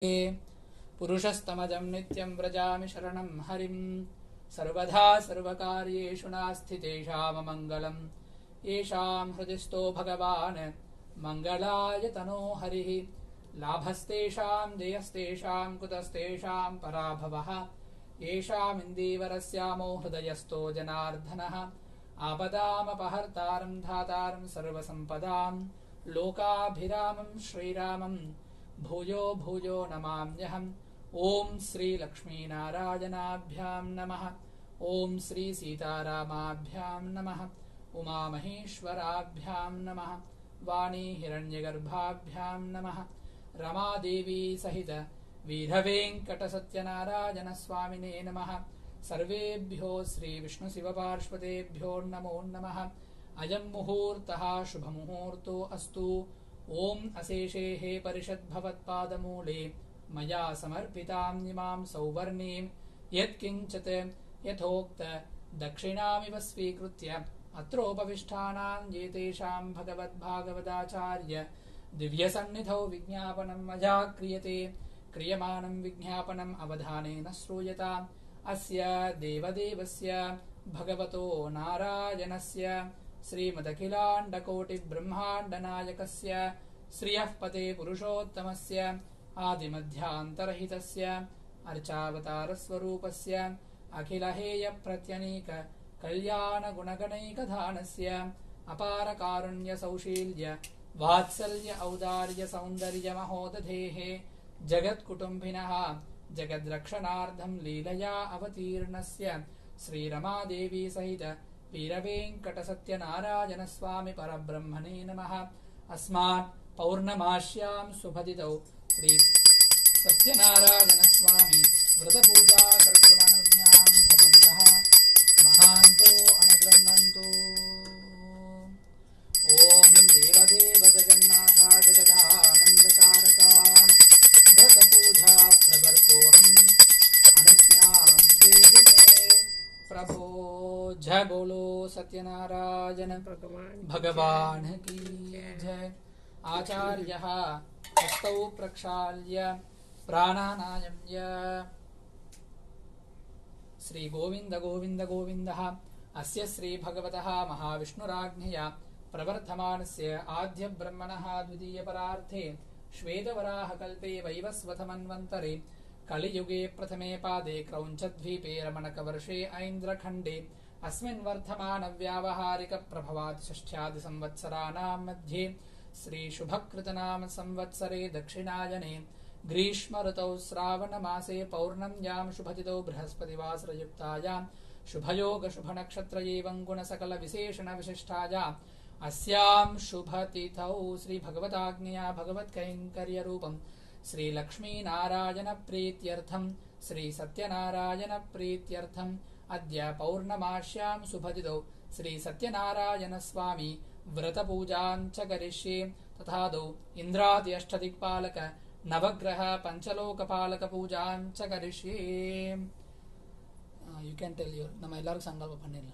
पुरुषस्तमजं नित्यं व्रजामि शरणं हरिं सर्वदा सर्वकार्येषु नास्ति तेषाममङ्गलम् येषां हृदिस्थो भगवान् मङ्गलाय तनो हरिः लाभस्तेषां जयस्तेषां कुतस्तेषां पराभवः येषामिन्दीवरस्यामो हृदयस्थो जनार्दनः आपदामपहर्तारं धातारं सर्वसम्पदां लोकाभिरामं श्रीरामं भूयो भूयो नमाम्यहम्। ॐ श्री लक्ष्मीनारायणाभ्यां नमः। ॐ श्री सीतारामाभ्यां नमः। उमामहेश्वराभ्यां नमः। वाणी हिरण्यगर्भाभ्यां नमः। रमादेवी सहित वीरवेङ्कटसत्यनारायणस्वामिने नमः। सर्वेभ्यो श्रीविष्णुशिवपार्श्वतेभ्यो नमो नमः। अयं मुहूर्तः शुभमुहूर्तो अस्तु। ॐ अशेषेः परिषद्भवत्पादमूले मया समर्पितां इमां सौवर्णीं यत्किञ्चित् यथोक्त दक्षिणामिव स्वीकृत्य अत्रोपविष्टानां एतेषां भगवद्भागवताचार्य दिव्यसन्निधौ विज्ञापनं मया क्रियते। क्रियमाणं विज्ञापनम् अवधानेन श्रूयताम्। अस्य देवदेवस्य भगवतो नारायणस्य श्रीमदखिलाण्डकोटिब्रह्माण्डनायकस्य श्रियः पते पुरुषोत्तमस्य आदिमध्यान्तरहितस्य अर्चावतारस्वरूपस्य अखिलहेयप्रत्यनीक कल्याणगुणगणैकधानस्य अपारकारुण्यसौशील्य वात्सल्य औदार्य सौन्दर्यमहोदधेः जगत्कुटुम्बिनः जगद्रक्षणार्थं लीलया अवतीर्णस्य श्रीरमादेवी सहित वीरवेङ्कटसत्यनारायणस्वामि परब्रह्मणे नमः। अस्मात् पौर्णमास्यां शुभदितौ श्री सत्यनारायणस्वामी व्रतपूजा कर्तुमनुज्ञां भवन्तः महान्तो अनुगृह्णन्तु। ॐ देवदेव जगन्नाथ जगदानन्दकारका व्रतपूजा प्रवर्तोऽहम् अनुज्ञां देहि मे प्रभो। जय बोलो सत्यनारायण भगवान की जय। आचार्यः हस्तौ प्रक्षाल्य प्राणानायम्य श्री गोविंद गोविंद गोविन्दः। अस्य श्री भगवतः महाविष्णुराज्ञया प्रवर्धमानस्य आद्य ब्रह्मणः द्वितीयपरार्थे श्वेतवराहकल्पे वैवस्वतमन्वन्तरे कलियुगे प्रथमे पादे क्रौञ्चद्वीपे रमणकवर्षे ऐन्द्रखण्डे अस्मिन् वर्धमानव्यावहारिकप्रभवादिषष्ठ्यादिसंवत्सराणां मध्ये श्रीशुभकृतनाम संवत्सरे दक्षिणायने ग्रीष्म ऋतौ श्रावणमासे पौर्णम्यां शुभतिथौ बृहस्पतिवासरयुक्तायां शुभयोगशुभनक्षत्र एवं गुणसकलविशेषणविशिष्टायाम् अस्यां शुभतिथौ श्रीभगवताज्ञया भगवत्कैङ्कर्यरूपं श्रीलक्ष्मीनारायणप्रीत्यर्थं श्रीसत्यनारायणप्रीत्यर्थम् अद्य पौर्णमास्यां शुभतिथौ श्रीसत्यनारायणस्वामी व्रतपूजां च करिष्ये। तथादौ इन्द्राद्यष्टदिक्पालक नवग्रह पञ्चलोकपालक पूजां च करिष्ये। You can tell your nama ellaru sangalpa pannilla.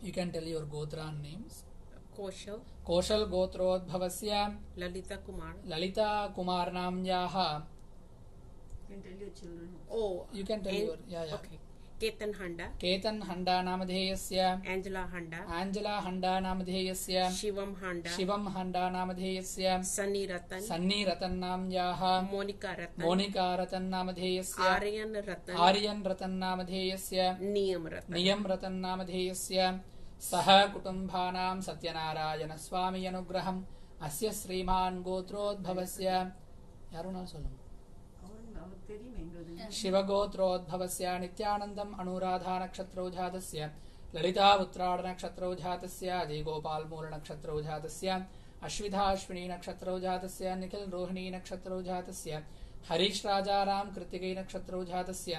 You can tell your gotra names. Koshal gotrodbhavasya Lalita Kumar namyaha. You can tell your children. Oh, you can tell your Okay. Ketan Handa namadheyasya Angela Handa namadheyasya Shivam Handa namadheyasya Sunny Ratan namyaha Monica Ratan namadheyasya Aryan Ratan namadheyasya Niyam Ratan namadheyasya Saha kutumbhanam Satyanarayana Swami anugraham asya Sriman gotrodbhavasya yaruna solum शिवगोत्रोद्भवस्य नित्यानन्दम् अनुराधानक्षत्रौ जातस्य ललितापुत्राडनक्षत्रौ जातस्य अजयगोपालमूलनक्षत्रौ जातस्य अश्विधाश्विनी नक्षत्रौ जातस्य निखिलरोहिणी नक्षत्रौ जातस्य हरीशराजारां कृत्तिकै नक्षत्रौ जातस्य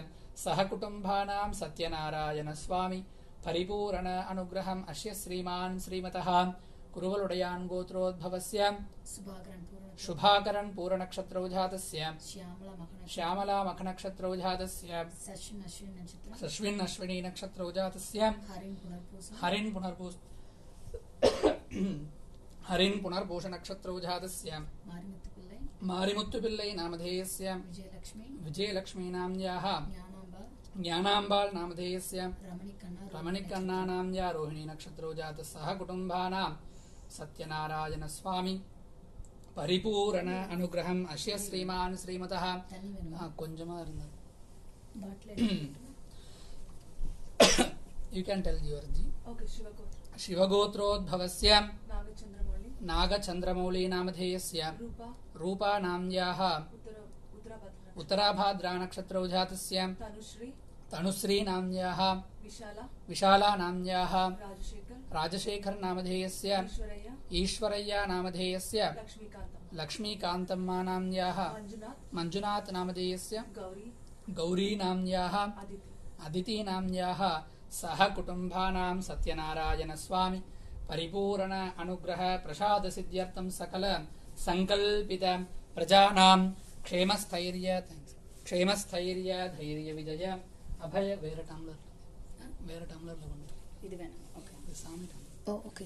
सहकुटुम्बानां सत्यनारायणस्वामी परिपूर्ण अनुग्रहम् अस्य श्रीमान् श्रीमतः कुरुवलुडयान् गोत्रोद्भवस्य शुभाकरण पूर्णनक्षत्रौ जातस्य श्यामला मखनक्षत्रौ जातस्य सश्विन् अश्विनी नक्षत्रौ जातस्य हरिन् पुनर्पूष नक्षत्रौ जातस्य मारिमुत्तुपिल्लै नामधेयस्य विजयलक्ष्मी नाम्न्याः ज्ञानाम्बाळ् नामधेयस्य रमणिकन्ना नाम्न्या रोहिणी नक्षत्रो जातः सह कुटुम्बानां सत्यनारायण स्वामी परिपूर्ण अनुग्रहम् अस्य श्रीमान् श्रीमतः கொஞ்சமா இருந்தது. You can tell your ji. Okay, शिवगोत्रोद्भवस्य नागचन्द्रमौली नामधेयस्य रूपा नाम्न्याः उत्तराभाद्रा नक्षत्रौ जातस्य तनुश्री नाम्न्याः विशाला नाम्न्याः राजशेखर नामधेयस्य ईश्वरय्या नामधेयस्य लक्ष्मीकान्तम्मा नाम्न्याः मंजुनाथ नामधेयस्य गौरी नाम्न्याः अदिति नाम्न्याः सह कुटुम्बानां सत्यनारायण स्वामी परिपूर्ण अनुग्रह प्रसाद सिद्ध्यर्थं सकल संकल्पित प्रजानां क्षेमस्थैर्य धैर्य विजय अभय வேற டம்ளர்ல இது வேணும். ஓகே சாமி ஓகே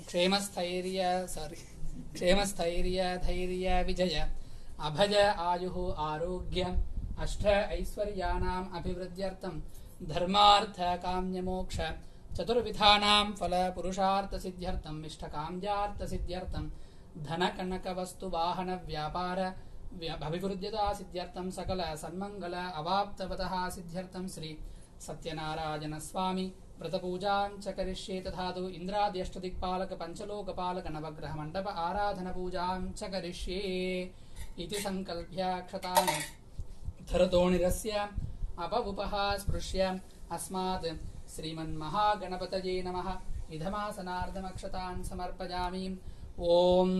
क्षेमस्थैर्य धैर्य विजय अभय आयुः आरोग्य अष्ट ऐश्वर्याणाम् अभिवृद्ध्यर्थं धर्मार्थ काम्य मोक्ष चतुर्विधानां फल पुरुषार्थ सिद्ध्यर्थं इष्टकाम्यार्थ सिद्ध्यर्थं धन कनक वस्तु वाहन व्यापार अभिवृद्ध्यता सिद्ध्यर्थं सकल सन्मंगल अवाप्तवतः सिद्ध्यर्थं श्री सत्यनारायण स्वामी व्रतपूजां च करिष्ये तथातु इन्द्राद्यष्टदिक्पालक पंचलोकपालक नवग्रह मंडप आराधन पूजां च करिष्ये इति संकल्प्य क्षतानि धरतोणिरस्य अपवुपः स्पृश्य अस्मात् श्रीमन्महागणपतये नमः इदमासनार्धमक्षतान् समर्पयामि. ओम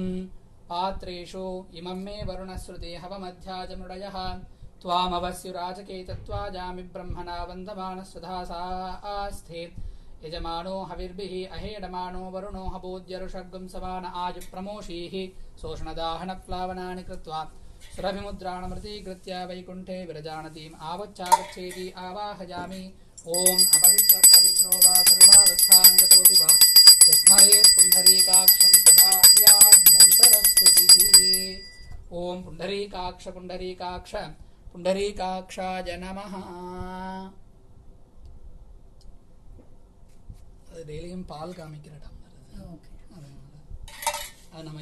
पात्रेषु इमं मे वरुणश्रुते हवमध्याजमृडयः त्वामवस्युराजके तत्त्वाजामि ब्रह्मणा वन्दमानस्वधासास्थे यजमानो हविर्भिः अहेडमानो वरुणो हबोद्यरुषग्गं समान आयुप्रमोषीः शोषणदाहनप्लावनानि कृत्वा सुरभिमुद्राणमृतीकृत्य वैकुण्ठे विरजानतीम् आवच्चागच्छेति आवाहयामि. ओम अपवित्रपवित्रो वा सर्वावस्थां गतोऽपि वा यस्मरेत् पुण्डरीकाक्षं तवाह्याभ्यन्तरस्तुतिः. ओम पुण्डरीकाक्ष पुण्डरीकाक्ष पुण्डरीकाक्षाय नमः. அது டெய்லியும் பால் காமிக்கிற டம்ளர் அது நம்ம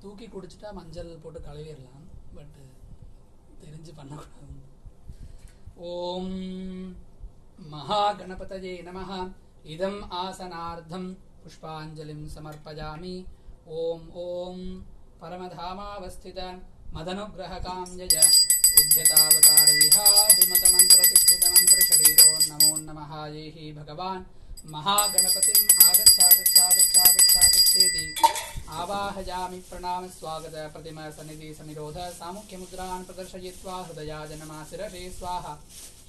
தூக்கி குடிச்சிட்டா மஞ்சள் போட்டு கழுவிடலாம், பட் தெரிஞ்சு பண்ணக்கூடாது. ஓம் महागणपतये नमः. इदम् आसनार्धं पुष्पाञ्जलिं समर्पयामि. ओम ओम परमधामावस्थित मदनुग्रहकाम्यय उद्यतावतारविहाभिमतमन्त्रतिष्ठितमन्त्रशरीरो नमो नमः. येहि भगवान् महागणपतिम् आगच्छागच्छागच्छागच्छागच्छेति आवाहयामि. प्रणाम स्वागत प्रतिम सन्निधि सनिरोध सामुख्यमुद्रान् प्रदर्शयित्वा हृदयाजनमा शिरसे स्वाहा.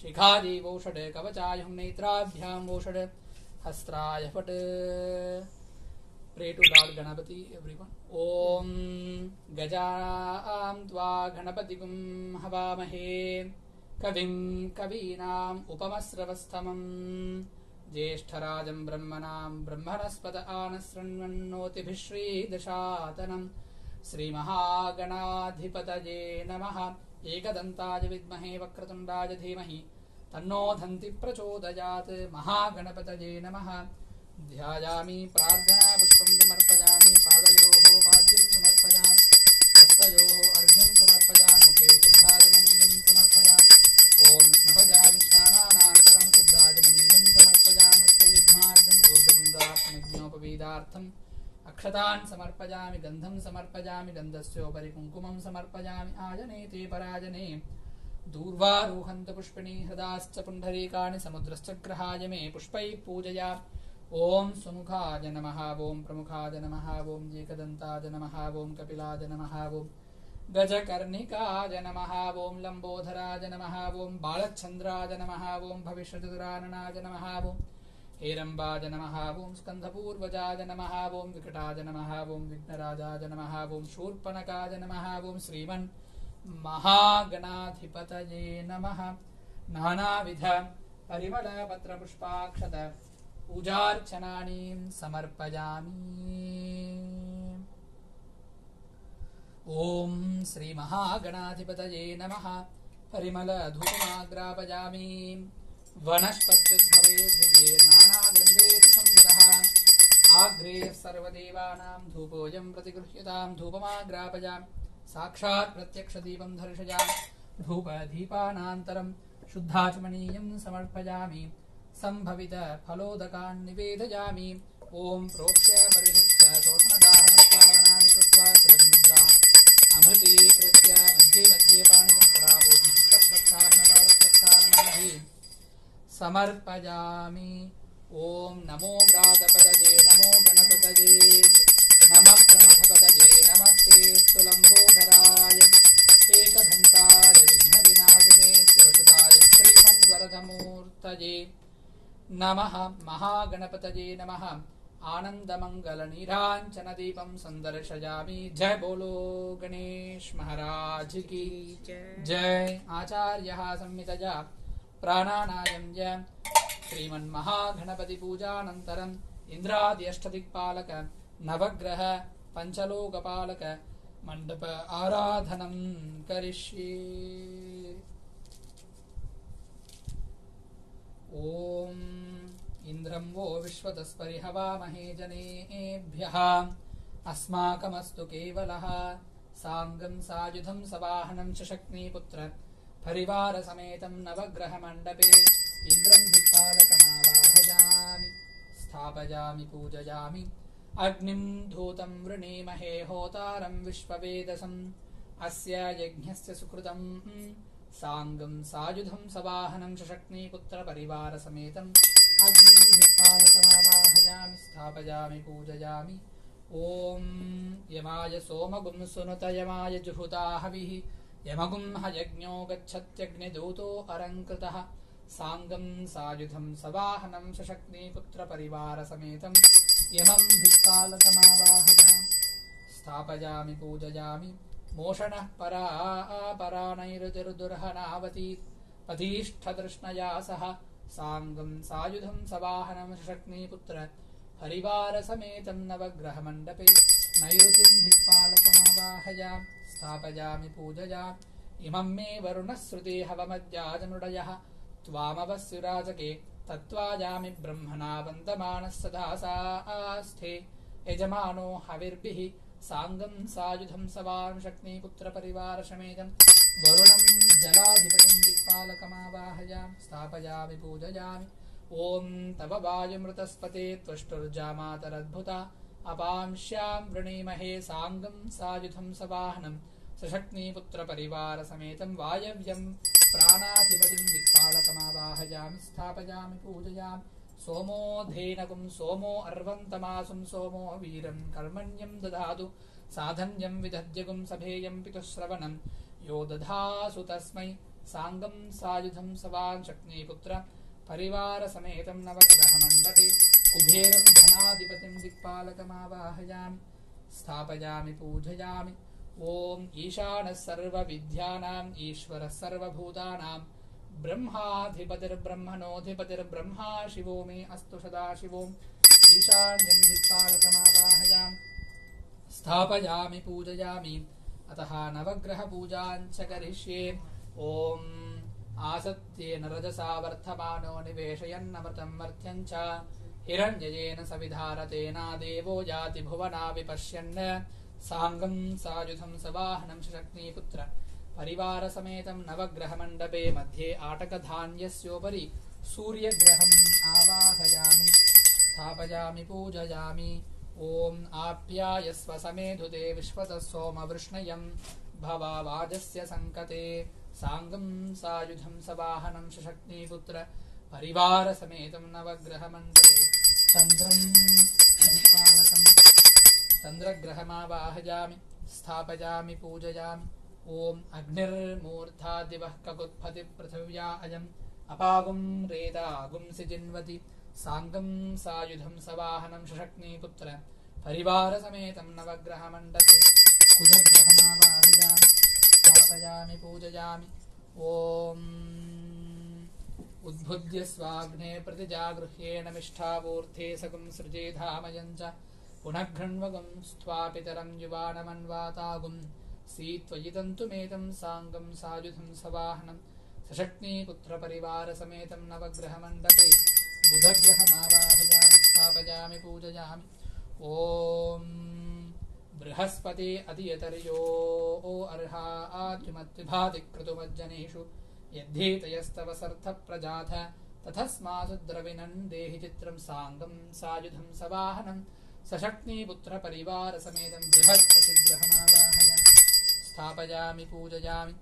शिखादि वोषड कवचायुं नेत्राभ्यां वोषड हस्त्राय फट. Pray to Lord Ganapati, everyone. Om Gajaam Tva Ganapatikum Havamahe Kavim Kavinam Upamasravasthamam Jeshtarajam Brahmanam Brahmanaspata Anasranvannotibhishri Dashatanam Sri Mahaganadhipataye Namaha. Ekadantaja vidmahe Vakratundaja dhimahi Tanno Dhanti Prachodayat. Mahaganapataye Namaha. ध्यायामि प्रार्थना पुष्पं समर्पयामि. पादयोः पाद्यं समर्पयामि. हस्तयोः अर्घ्यं समर्पयामि. मुखे शुद्धाजमनीयं समर्पयामि. ओम स्नपयामि स्नानानन्तरं शुद्धाजमनीयं समर्पयामि. हस्तयुग्मार्धं ऊर्ध्वपुण्ड्रात्मज्ञोपवीदार्थम् अक्षतान् समर्पयामि. गन्धं समर्पयामि. गन्धस्योपरि कुङ्कुमं समर्पयामि. आजने ते पराजने दूर्वारोहन्त पुष्पिणी हृदाश्च पुण्डरीकाणि समुद्रश्च ग्रहाय मे पुष्पैः पूजया. ओम सुमुखाय नमः. ओम प्रमुखाय नमः. ओम एकदन्ताय नमः. ओम कपिलाय नमः. ओम गजकर्णिकाय नमः. ओम लंबोधराय नमः. ओम बालचन्द्राय नमः. ओम भविष्यचतुराननाय नमः. ओम हेरम्बाय नमः. ओम स्कन्धपूर्वजाय नमः. ओम विकटाय नमः. ओम विघ्नराजाय नमः. ओम शूर्पणखाय नमः. ओम श्रीमन् महागणाधिपतये नमः. नानाविध परिमल पत्र पुष्पाक्षत पूजार्चनानि समर्पयामि. ॐ श्रीमहागणाधिपतये नमः। परिमलधूपमाग्रापयामि। वनस्पत्युद्भवे दिव्ये नानागन्धेषु संयुतः। आग्रे सर्वदेवानां धूपोऽयं प्रतिगृह्यतां। धूपमाग्रापयामि। साक्षात् प्रत्यक्षदीपं दर्शयामि। धूपदीपानान्तरं शुद्धाचमनीयं समर्पयामि। सम्भवित फलोदकान् निवेदयामि। ॐ प्रोक्ष्य परिहृत्य शोषणदाहनप्लावनानि कृत्वा सुरमुद्राम् अमृतीकृत्य मध्ये मध्ये पाणिप्रक्षालनपादप्रक्षालनानि समर्पयामि। ॐ नमो व्रातपदये नमो गणपतये नमः प्रमथपदये नमस्ते स्तुलम्बोधराय एकदन्ताय विघ्नविनाशिने शिवसुताय श्रीमन्वरदमूर्तये नमः। महागणपतये नमः। आनन्दमङ्गलनीराञ्जनदीपं सन्दर्शयामि। जय बोलो गणेश महाराज की जय। आचार्यः संहितया प्राणानायम्य श्रीमन्महागणपतिपूजानन्तरम् इन्द्रादि अष्टदिक्पालक नवग्रह पञ्चलोकपालक मण्डप आराधनं करिष्ये। ॐ इन्द्रं वो विश्वतस्परिहवामहे जनेभ्यः। अस्माकमस्तु केवलः साङ्गं सायुधं सवाहनं शशक्नीपुत्र परिवारसमेतं नवग्रहमण्डपे इन्द्रं दिक्पालकमावाहयामि। स्थापयामि पूजयामि। अग्निं धूतं वृणीमहे होतारं विश्ववेदसम्। अस्य यज्ञस्य सुकृतं साङ्गं सायुधं सवाहनं शशक्नीपुत्र परिवारसमेतं अग्निं दिक्पालकमावाहयामि। स्थापयामि पूजयामि। ॐ यमाय सोमगुं सुनुत यमाय जुहुता हविः यमगुं हयज्ञो गच्छत्यग्निदूतो अलङ्कृतः। साङ्गं सायुधं सवाहनं शशक्नीपुत्र परिवारसमेतं यमं दिक्पालकमावाहयामि। स्थापयामि पूजयामि। मोषणः परानैरुतिर्दुर्हनावती पतिष्ठतृष्णया सह साङ्गं सायुधं सवाहनं शशक्नीपुत्र परिवारसमेतं नवग्रहमण्डपे नैऋतिं दिक्पालकमावाहयामि। स्थापयामि पूजयामि। इमं मे वरुणश्रुते हवमद्याजनुडयः त्वामवस्युराजके तत्त्वायामि ब्रह्मणा वन्दमानः सदा सास्थे यजमानो हविर्भिः साङ्गं सायुधं सवाहनं शक्नीपुत्र परिवारसमेतं वरुणं जलाधिपतिं दिक्पालकमावाहयामि। स्थापयामि पूजयामि। ॐ तव वायुमृतस्पते त्वष्टुर्जामातरद्भुता अपांश्यां वृणीमहे साङ्गं सायुधं सवाहनं सशक्नीपुत्र परिवारसमेतं वायव्यं प्राणाधिपतिं दिक्पालकमावाहयामि। स्थापयामि पूजयामि। सोमो धेनकुं सोमो अर्वन्तमासुं सोमो वीरं कर्मण्यं दधातु साधन्यं विदध्यगुं सभेयं पितुश्रवणं यो दधासु तस्मै साङ्गं सायुधं सवाहनं शक्नीपुत्र परिवारसमेतं नवग्रहमण्डपे कुबेरं धनाधिपतिं दिक्पालकमावाहयामि। स्थापयामि पूजयामि। ॐ ईशानः सर्वविद्यानाम् ईश्वरः सर्वभूतानां ब्रह्माधिपतिर्ब्रह्मणोऽधिपतिर्ब्रह्मा शिवो मे अस्तु सदाशिवो। ईशान्यं दिक्पालकमावाहयामि। स्थापयामि पूजयामि। अतः नवग्रहपूजाञ्च करिष्ये। ॐ आसत्येन रजसा वर्धमानो निवेशयन्नमृतं मर्त्यञ्च हिरण्ययेन सविधारतेना देवो याति भुवना विपश्यन् साङ्गं सायुधं सवाहनं शक्नीपुत्र परिवारसमेतं नवग्रहमण्डपे मध्ये आटकधान्यस्योपरि सूर्यग्रहम् आवाहयामि। स्थापयामि पूजयामि। ॐ आप्यायस्व समेधुते विश्वतः सोमवृष्णयं भवावाजस्य सङ्कते साङ्गं सायुधं सवाहनं शशक्नीपुत्र परिवारसमेतं नवग्रहमण्डपे चन्द्रं दिक्पालकं चन्द्रग्रहमावाहयामि। स्थापयामि पूजयामि। ॐ अग्निर्मूर्धा दिवः ककुत्पतिपृथिव्या अयम् अपागुं रेदागुं सिजिन्वति साङ्गं सायुधं सवाहनं शशक्नीपुत्र परिवारसमेतं नवग्रहमण्डपे कुजग्रहमावाहयामि। स्थापयामि पूजयामि। ॐ उद्भुज्य स्वाग्ने प्रतिजागृह्येण मिष्ठापूर्थे सगुं सृजेधामयं च पुनः घृण्वगुं स्त्वापितरं युवानमन्वातागुं सीत्वयिदन्तुमेतं साङ्गं सायुधं सवाहनं सशक्नीपुत्रपरिवारसमेतं नवग्रहमण्डपे बुधग्रहमावाहयामि स्थापयामि पूजयामि। ॐ बृहस्पते अधियतर्यो अर्हात्युमत्विभाति क्रतुमज्जनेषु यद्धेतयस्तव सर्थप्रजाथ तथस्मासु द्रविणं देहि चित्रं साङ्गं सायुधं सवाहनं सशक्नीपुत्रपरिवारसमेतं बृहस्पतिग्रहमावाहयामि स्थापयामि पूजयामि।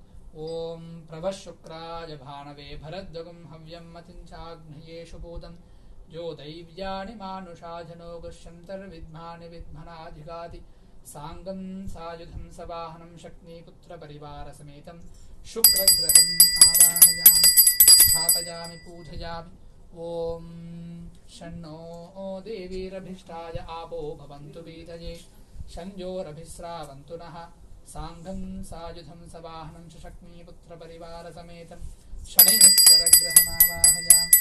ॐ प्रभशुक्राय भाणवे भरद्वगं हव्यं मतिञ्चाग्नयेषु भूतं यो दैव्यानि मानुषाजनो गुष्यन्तर्विद्मानि विद्मनाधिगाति साङ्गं सायुधं सवाहनं शक्नीपुत्रपरिवारसमेतं शुक्रग्रहम् आवाहयामि स्थापयामि पूजयामि। ॐ शन्नो देवीरभिष्टाय आपो भवन्तु पीतये शञ्जोरभिस्रावन्तु नः साङ्गं सायुधं सवाहनं शक्नीपुत्रपरिवारसमेतं शनैश्चरग्रहमावाहयामि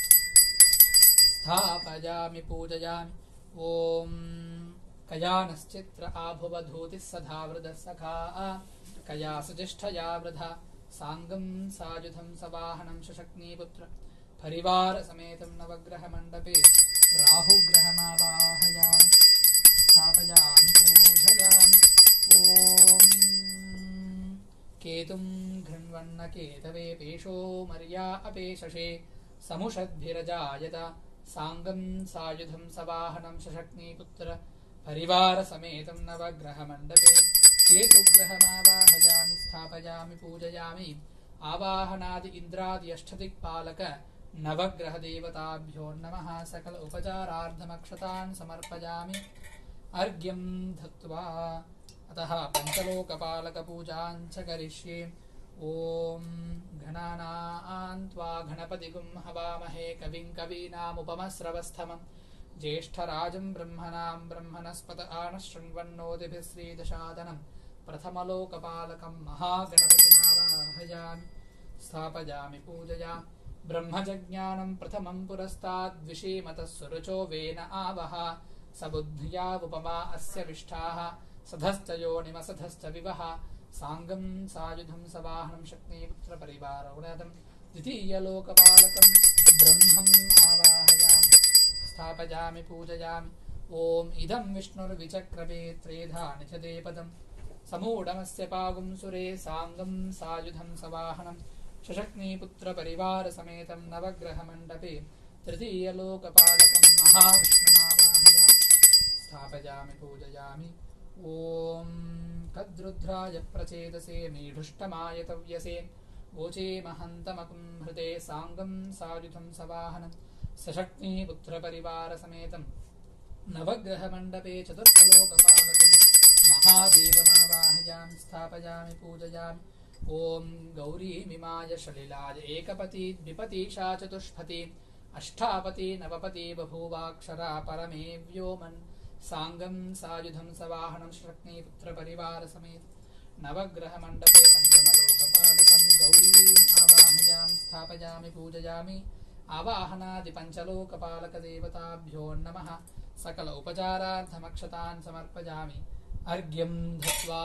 स्थापयामि पूजयामि। ॐ कयानश्चित्र आभुवधूतिः सधावृतः सखा कया सुजिष्ठया वृथा साङ्गं सायुधं सवाहनं शक्नीपुत्र परिवारसमेतं नवग्रहमण्डपे राहुग्रहमावाहयामि स्थापयामि पूजयामि। ॐ केतुं घृण्वन्न केतवे पेशो मर्या अपेशशे समुषद्भिरजायत साङ्गं सायुधं सवाहनं शक्नीपुत्र परिवारसमेतं नवग्रहमण्डपे केतुग्रहमावाहयामि स्थापयामि पूजयामि। आवाहनादि इन्द्रादि अष्टदिक्पालक नवग्रहदेवताभ्यो नमः। सकल उपचारार्थमक्षतान् समर्पयामि अर्घ्यं दत्त्वा अतः पञ्चलोकपालकपूजां च करिष्ये। ॐ गणानां त्वा गणपतिगुं हवामहे कविं कवीनामुपमस्रवस्थमं ज्येष्ठराजं ब्रह्मणां ब्रह्मणस्पत आनशृण्वन्नोतिभिः श्रीदशादनं प्रथमलोकपालकं महागणपतिमावाहयामि स्थापयामि पूजयामि। ब्रह्मजज्ञानं प्रथमं पुरस्ताद्विषीमतः सुरुचो वेन आवह सबुद्ध्या उपमा अस्य विष्ठाः सधश्च योनिमसधश्च विवः साङ्गं सायुधं सवाहनं शक्नीपुत्रपरिवारगुणदं द्वितीयलोकपालकं ब्रह्मम् आवाहयामि स्थापयामि पूजयामि। ॐ इदं विष्णुर्विचक्रमे त्रेधानि च देपदं समूढमस्य पागुं सुरे साङ्गं सायुधं सवाहनं शक्नीपुत्रपरिवारसमेतं नवग्रहमण्डपे तृतीयलोकपालकं महाविष्णुमावाहयामि स्थापयामि पूजयामि। ॐ कद्रुद्राय प्रचेतसे मीढुष्टमायतव्यसे वोचे महन्तमकुं हृदे साङ्गं सायुधं सवाहनं सशक्नीपुत्रपरिवारसमेतं नवग्रहमण्डपे चतुर्थलोकपालकं महादेवमावाहयामि स्थापयामि पूजयामि। ॐ गौरीमिमाय सलिलाय एकपति द्विपतिशा चतुष्पति अष्टापति नवपति बभूवाक्षरा परमे व्योमन् साङ्गं सायुधं सवाहनं शक्नीपुत्रपरिवारसमेत नवग्रहमण्डपे पञ्चमलोकपालकं गौरीम् आवाहयामि स्थापयामि पूजयामि। आवाहनादि पञ्चलोकपालकदेवताभ्यो नमः। सकल उपचारार्थमक्षतान् समर्पयामि अर्घ्यं दत्त्वा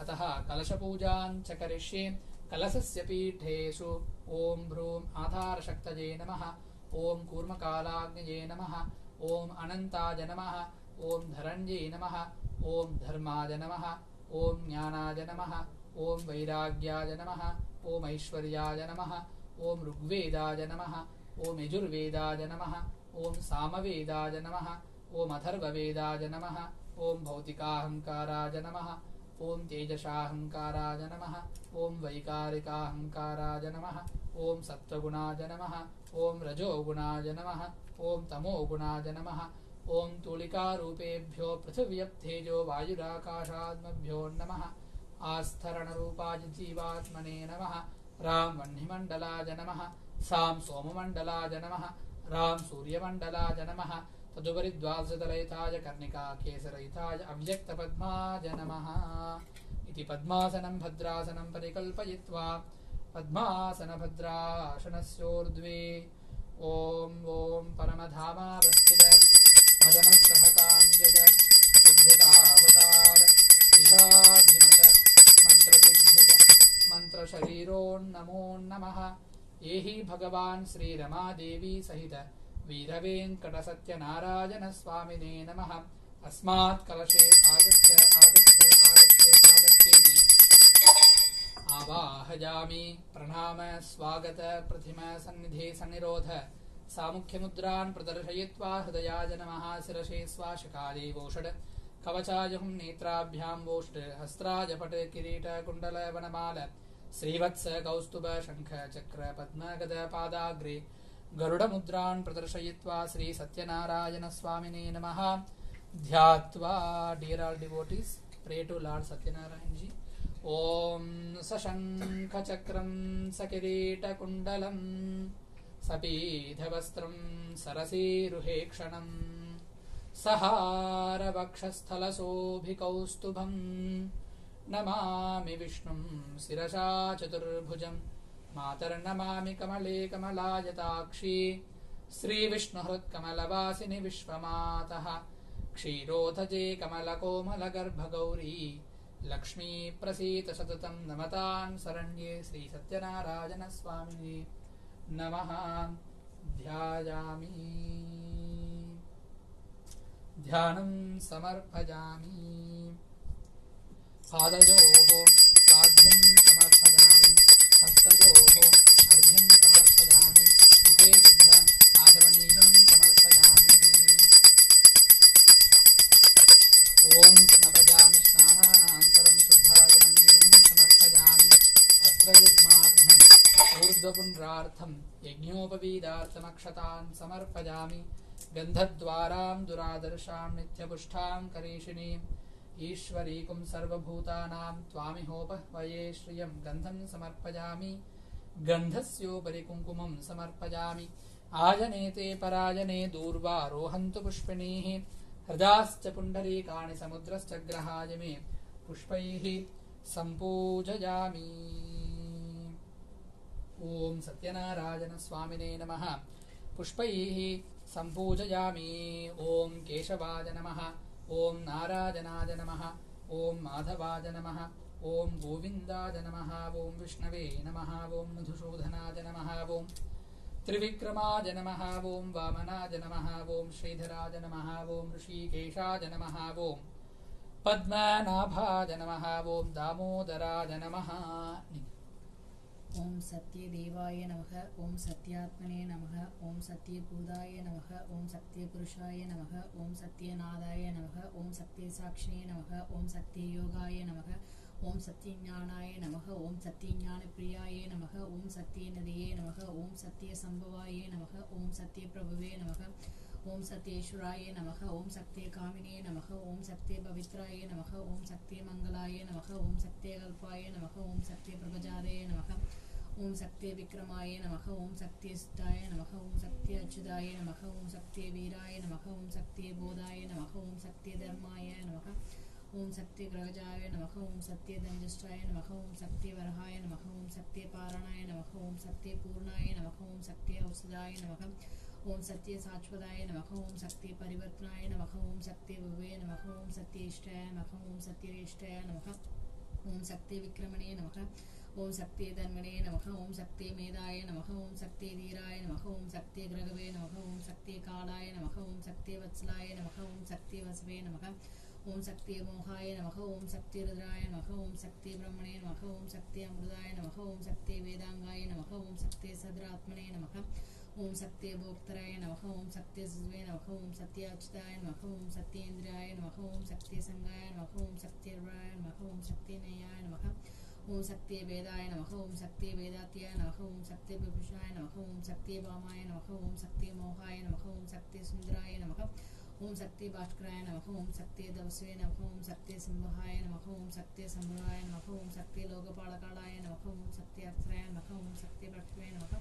अतः कलशपूजां च करिष्ये। कलशस्य पीठेषु ॐ भ्रूं आधारशक्तये नमः। ॐ कूर्मकालाग्नये नमः। ॐ अनन्ताय नमः। ॐ धरण्ये नमः। ॐ धर्माय नमः। ॐ ज्ञानाय नमः। ॐ वैराग्याय नमः। ॐ ऐश्वर्याय नमः। ॐ ऋग्वेदाय नमः। ॐ यजुर्वेदाय नमः। ॐ सामवेदाय नमः। ॐ अथर्ववेदाय नमः। ॐ भौतिकाहङ्काराय नमः। ॐ तेजसाहङ्काराय नमः। ॐ वैकारिकाहङ्काराय नमः। ॐ सत्त्वगुणाय नमः। ॐ रजोगुणाय नमः। ॐ तमोगुणाय नमः। ॐ तूलिकारूपेभ्यो पृथिव्यप्तेजो वायुराकाशात्मभ्यो नमः। आस्थरणरूपाय जीवात्मने नमः। रां वह्निमण्डलाय नमः। सां सोममण्डलाय नमः। रां सूर्यमण्डलाय नमः। तदुपरि द्वादशदलयुताय कर्णिकाकेसरयुताय अव्यक्तपद्माय नमः इति पद्मासनं भद्रासनं परिकल्पयित्वा पद्मासनभद्रासनस्योर्ध्वे ॐ परमधामावस्थित मदनसहकाञ्जय सिद्ध्यतावतार इहाभिमत मन्त्र शरीरोन्नमो नमः। एहि भगवान् श्री रमादेवी सहित वीरवेङ्कट सत्यनारायण स्वामिने नमः। अस्मात् कलशे आगच्छेति आवाहयामि। प्रणाम स्वागत प्रथिम सन्निधे सन्निरोध सामुख्यमुद्रान् प्रदर्शयित्वा हृदयाय नमः। शिरसे स्वाशकाले वोषड कवचायुं नेत्राभ्यां वोष्ट हस्त्राय पट किरीट कुण्डल वनमाल श्रीवत्स कौस्तुभ शङ्ख चक्र पद्म गद पादाग्रे गरुडमुद्रान् प्रदर्शयित्वा श्री सत्यनारायण स्वामिने नमः। ध्यात्वा dear all devotees, pray to Lord Satyanarayan ji. Om सशङ्खचक्रं सकिरीटकुण्डलं सपीधवस्त्रं सरसीरुहेक्षणं सहारवक्षस्थलशोभिकौस्तुभं Namami विष्णुं शिरसा चतुर्भुजं। मातर्नमामि कमले कमलायताक्षी श्रीविष्णुहृत्कमलवासिनि विश्वमातः। क्षीरोधजे कमलकोमलगर्भगौरी लक्ष्मी प्रसीद सततं नमतां शरण्ये श्री सत्यनारायण स्वामिने नमः। ध्यायामि ध्यानं समर्पयामि। पादयोः पाद्यं समर्पयामि, हस्तयोः अर्घ्यं समर्पयामि, मुखे दुग्ध आचमनीयं समर्पयामि। ओम स्नपयामि स्नानानन्तरं शुद्धाचमनीयं समर्पयामि। अस्त्रयुग्मार्थं ऊर्ध्वपुण्ड्रार्थं यज्ञोपवीदार्थमक्षतान् समर्पयामि। गन्धद्वारां दुरादर्शां नित्यपुष्टां करीषिणीम् ईश्वरीकुं सर्वभूतानां त्वामिहोपह्वये श्रियं गन्धं समर्पयामि। गन्धस्योपरि कुङ्कुमं समर्पयामि। आजनेते पराजने दूर्वारोहन्तु पुष्पिणीः हृदाश्च पुण्डरीकाणि समुद्रश्च ग्रहाय मे पुष्पैः सम्पूजयामि। ओम सत्यनारायण स्वामिने नमः। पुष्पैः सम्पूजयामि। ओम केशवाय नमः। ओम नारायणाय नमः। ओम माधवाय नमः। ओम गोविन्दाय नमः। ओम विष्णवे नमः। ओम मधुसूदनाय नमः। ओम त्रिविक्रमाय नमः। ओम वामनाय नमः। ओम श्रीधराय नमः। ओम ऋषिकेशाय नमः। ओम पद्मनाभाय नमः। ओम दामोदराय नमः। ओम सत्यदेवाय नमः। ओम सत्यात्मने नमः। ओम सत्यभूताय नमः। ओम सत्यपुरुषाय नमः। ओम सत्यनादाय नमः। ओम सत्यसाक्षिणे नमः। ओम सत्ययोगाय नमः। ओम सत्यज्ञानाय नमः। ओम सत्यज्ञानप्रियाय नमः। ओम सत्यनदिये नमः। ओम सत्यसंभवाय नमः। ओम सत्यप्रभवे नमः। ओम सत्येश्वराय नमः। ओम सत्यकामिने नमः। ओम सत्यपवित्राय नमः। ओम सत्यमंगलाय नमः। ओम सत्यकल्पाय नमः। ओम सत्यप्रभजादये नमः। ओम सत्यविक्रमाय नमः। ओम सत्यस्ताय नमः। ओम सत्यच्युताय नमः। ओम सत्यवीराय नमः। ओम सत्यबोधाय नमः। ओम सत्यधर्माय नमः। ओम सत्यग्रहजाय नमः। ओम सत्यदंजष्टाय नमः। ओम सत्यवरहाय नमः। ओम सत्यपारणाय नमः। ओम सत्यपूर्णाय नमः। ओम सत्यऔषधाय नमः। ओम सत्यशाश्वताय नमः। ओम सत्यपरिवर्तनाय नमः। ओम सत्यभुवे नमः। ओम सत्येष्टाय नमः। ओम सत्यरेष्टाय नमः। ओम सत्यविक्रमणे नमः। ओम सत्यधर्मणे नमः। ओम सत्यमेधाय नमः। ओम सत्यधीराय नमः। ओम सत्यग्रहवे नमः। ओम सत्यकालाय नमः। ओम सत्यवत्सलाय नमः। ओम सत्यवसवे नमः। ओम सत्यमोहाय नमः। ओम सत्यरुद्राय नमः। ओम सत्यब्रह्मणे नमः। ओम सत्यमृताय नमः। ओम सत्यवेदांगाय नमः। ओम सत्यसद्रात्मने नमः। ओम सत्यभोक्तराय नमः। ओम सत्यसुवे नमः। ओम सत्याच्युताय नमः। ओम सत्येन्द्रियाय नमः। ओम सत्यसंगाय नमः। ओम सत्यर्वाय नमः। ओम सत्यनयाय नमः। ओम सत्यवेदाय नमः। ओम सत्यवेदात्याय नमः। ओम सत्यविभूषाय नमः। ओम सत्यभामाय नमः। ओम सत्यमोहाय नमः। ओम सत्यसुन्दराय नमः। ओम सत्यभास्कराय नमः। ओम सत्यदवस्वे नमः। ओम सत्यसंवहाय नमः। ओम सत्यसंभवाय नमः। ओम सत्यलोकपालकालाय नमः। ओम सत्याक्षराय नमः। ओम सत्यभक्ष्वे नमः।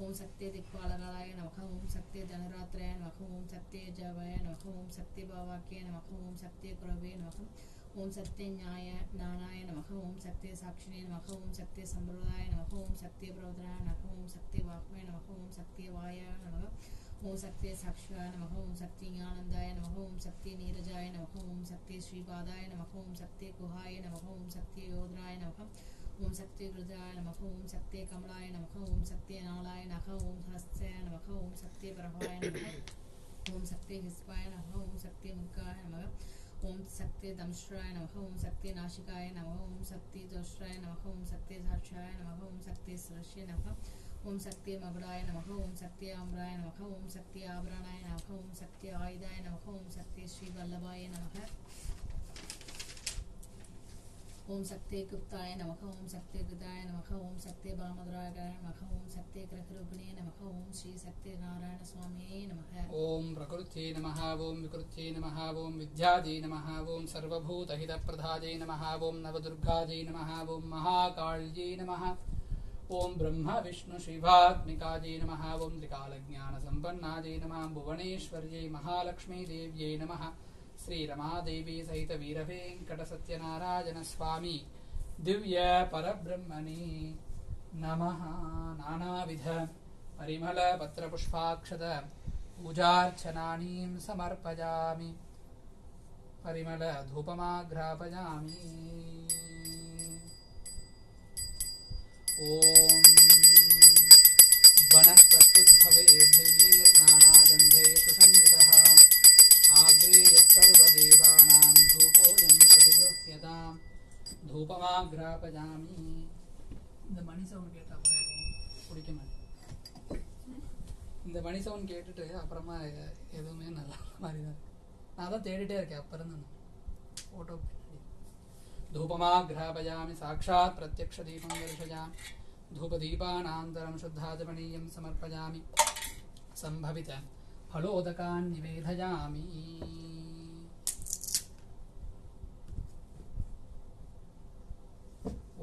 ओम सत्यदिक्पालकालाय नमः। ओम सत्यधनरात्राय नमः। ओम सत्यजवाय नमः। ओम सत्यभावाक्ये नमः। ओम सत्यकुरवे नमः। ओम सत्यज्ञानाय नमः। ओम सत्यसाक्षिणे नमः। ओम सत्यसंप्रदाय नमः। ओम सत्यप्रवदनाय नमः। ओम सत्यवाक्मे नमः। ओम सत्यवायाय नमः। ओम सत्यसाक्षाय नमः। ओम सत्यज्ञानन्दाय नमः। ओम सत्यनीरजाय नमः। ओम सत्यश्रीपादाय नमः। ओम सत्यकुहाय नमः। ओम सत्ययोधराय नमः। ओम सत्य हृदयाय नमः ओम सत्य कमलाय नमः ओम सत्य नालाय नमः ओम हस्ताय नमः ओम सत्य प्रभाय नमः ओम सत्य हिस्पाय नमः ओम सत्य मुखाय नमः ओम सत्य दंष्ट्राय नमः ओम सत्य नाशिकाय नमः ओम सत्य दोष्ट्राय नमः ओम सत्य साक्षाय नमः ओम सत्य सरस्ये नमः ओम सत्य मगुडाय नमः ओम सत्य आम्राय नमः ओम सत्य आभरणाय नमः ओम सत्य आयुधाय नमः ओम सत्य श्री वल्लभाय नमः ओम सत्य गुप्ताय नमः ओम सत्य हृदयाय नमः ओम सत्य भामद्राय नमः ओम सत्य ग्रहरूपिणे नमः ओम श्री सत्यनारायण स्वामिये नमः ओम प्रकृत्यै नमः ओम विकृत्यै नमः ओम विद्यायै नमः ओम सर्वभूतहितप्रदायै नमः ओम नवदुर्गायै नमः ओम महाकाल्यै नमः ओम ब्रह्म विष्णु शिवात्मिकायै नमः ओम त्रिकालज्ञानसम्पन्नायै नमः भुवनेश्वर्यै महालक्ष्मी देव्यै नमः श्री रमादेवी सहित वीरवेंकट सत्यनारायण स्वामी दिव्य परब्रह्मणे नमः। नानाविध परिमल पत्र पुष्पाक्षत पूजार्चनानीं समर्पयामि परिमल धूपमाघ्रापयामि। ओम वनस्पत्युद्भवे दिव्यैर्नानागन्धैः सुसंयुतः आग्रे यत्सर्वदेवानां धूपोऽयं प्रतिगृह्यताम् धूपमाघ्रापयामि। இந்த மணி சவுண்ட் கேட்ட அப்புறம் குடிக்க மாட்டேன். இந்த மணி சவுண்ட் கேட்டுட்டு அப்புறமா எதுவுமே நல்லா மாதிரி தான் இருக்கு. நான் தான் தேடிட்டே இருக்கேன் அப்புறம் தான் ஃபோட்டோ பின்னாடி. धूपमाघ्रापयामि साक्षात् प्रत्यक्षदीपं दर्शयामि धूपदीपानान्तरं शुद्धाचमनीयं समर्पयामि सम्भवित फलोदकान् निवेदयामि।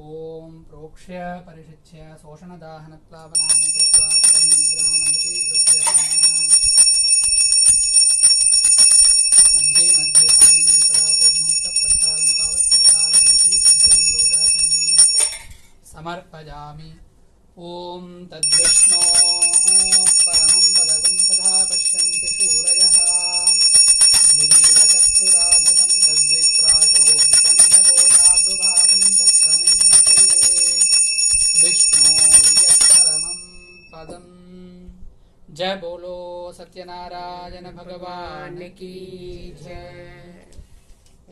ओम प्रोक्ष्य परिशिच्य शोषणदाहनप्लावनानि कृत्वा तन्मुद्रानमृतीकृत्य मध्ये मध्ये पानीयं तदापूर्णहस्तप्रक्षालनपादप्रक्षालनं श्रीशुद्धगन्धोदाचमनीं समर्पयामि। ओम तद्विष्णो परमं पदगं सदा पश्यन्ति शूरयः दिवीरचक्षुराधतं तद्विप्राशो विपण्डवोजागृभागं तत्समिन्धते विष्णो यत्परमं पदम्। जय बोलो सत्यनारायण भगवान की जय।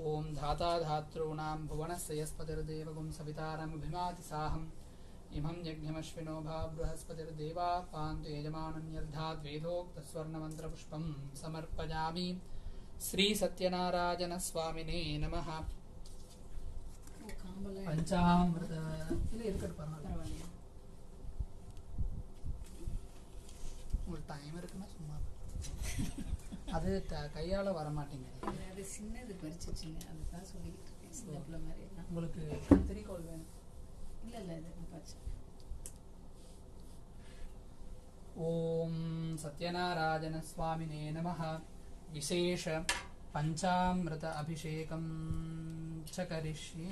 ओम धाता धातॄणां भुवनस्य यस्पतिर्देवगुं सवितारमभिमाति साहम् इमं यज्ञमश्विनो भा बृहस्पतिर्देवा पान्तु यजमानन्यर्धात् वेदोक्तस्वर्णमन्त्रपुष्पं समर्पयामि। श्री सत्यनारायण स्वामिने नमः। पंचामृत இல்லை இருக்கட்டும் பரவாயில்லை. ஒரு டைம் இருக்குன்னா சும்மா அது கையால வர மாட்டேங்குது. அது சின்னது பறிச்சிச்சுங்க அதுதான் சொல்லிக்கிட்டு இருக்கேன். சின்ன பிள்ளை மாதிரி உங்களுக்கு கத்திரிக்கோல் வேணும்? இல்லை இது பறிச்சு. ओम सत्यनारायण स्वामिने नमः। विशेष पंचामृत अभिषेकं च करिष्ये।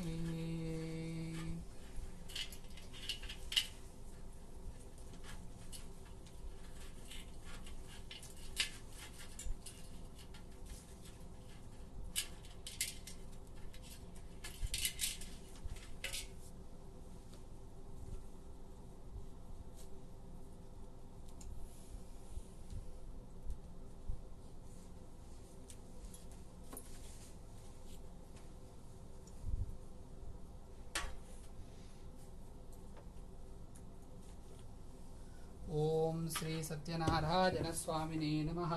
ओम श्री सत्यनारायण स्वामिने नमः।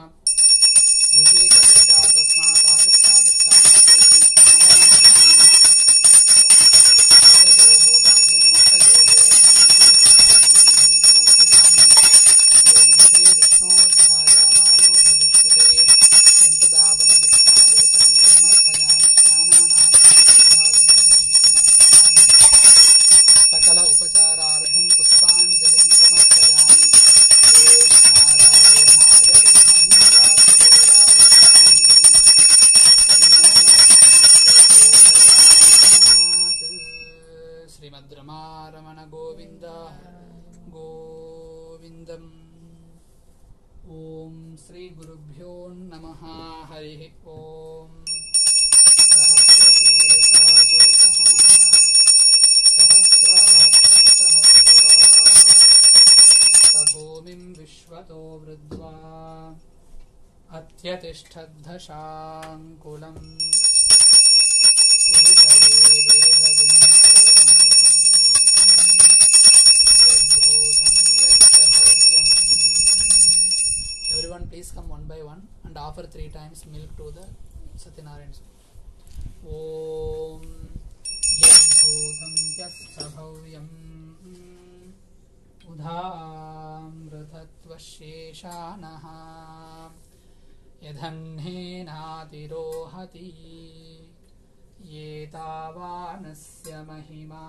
विषेकर्ता तस्मात् सकल उपचारार्थं पुष्पाञ्जलिं समर्पयामि। ओम नारायणाय विद्महे वासुदेवाय धीमहि श्रीमद्रमारमण गोविन्द गोविन्दम्। ओम श्री गुरुभ्यो नमः। हरिः ओम। सहस्रशीर्षा पुरुषः सहस्रा कृत्वा अत्यतिष्ठद्धशाङ्कुलम् पुरुषये वेदगुं सर्वम् यद्भूतं यच्च भव्यम्. Everyone please come one by one and offer 3 times milk to the Sathyanarayana. Om yadbhutam yasya bhavyam udhamrtatvasheshanah yadhanhenatirohati yetavanasya mahima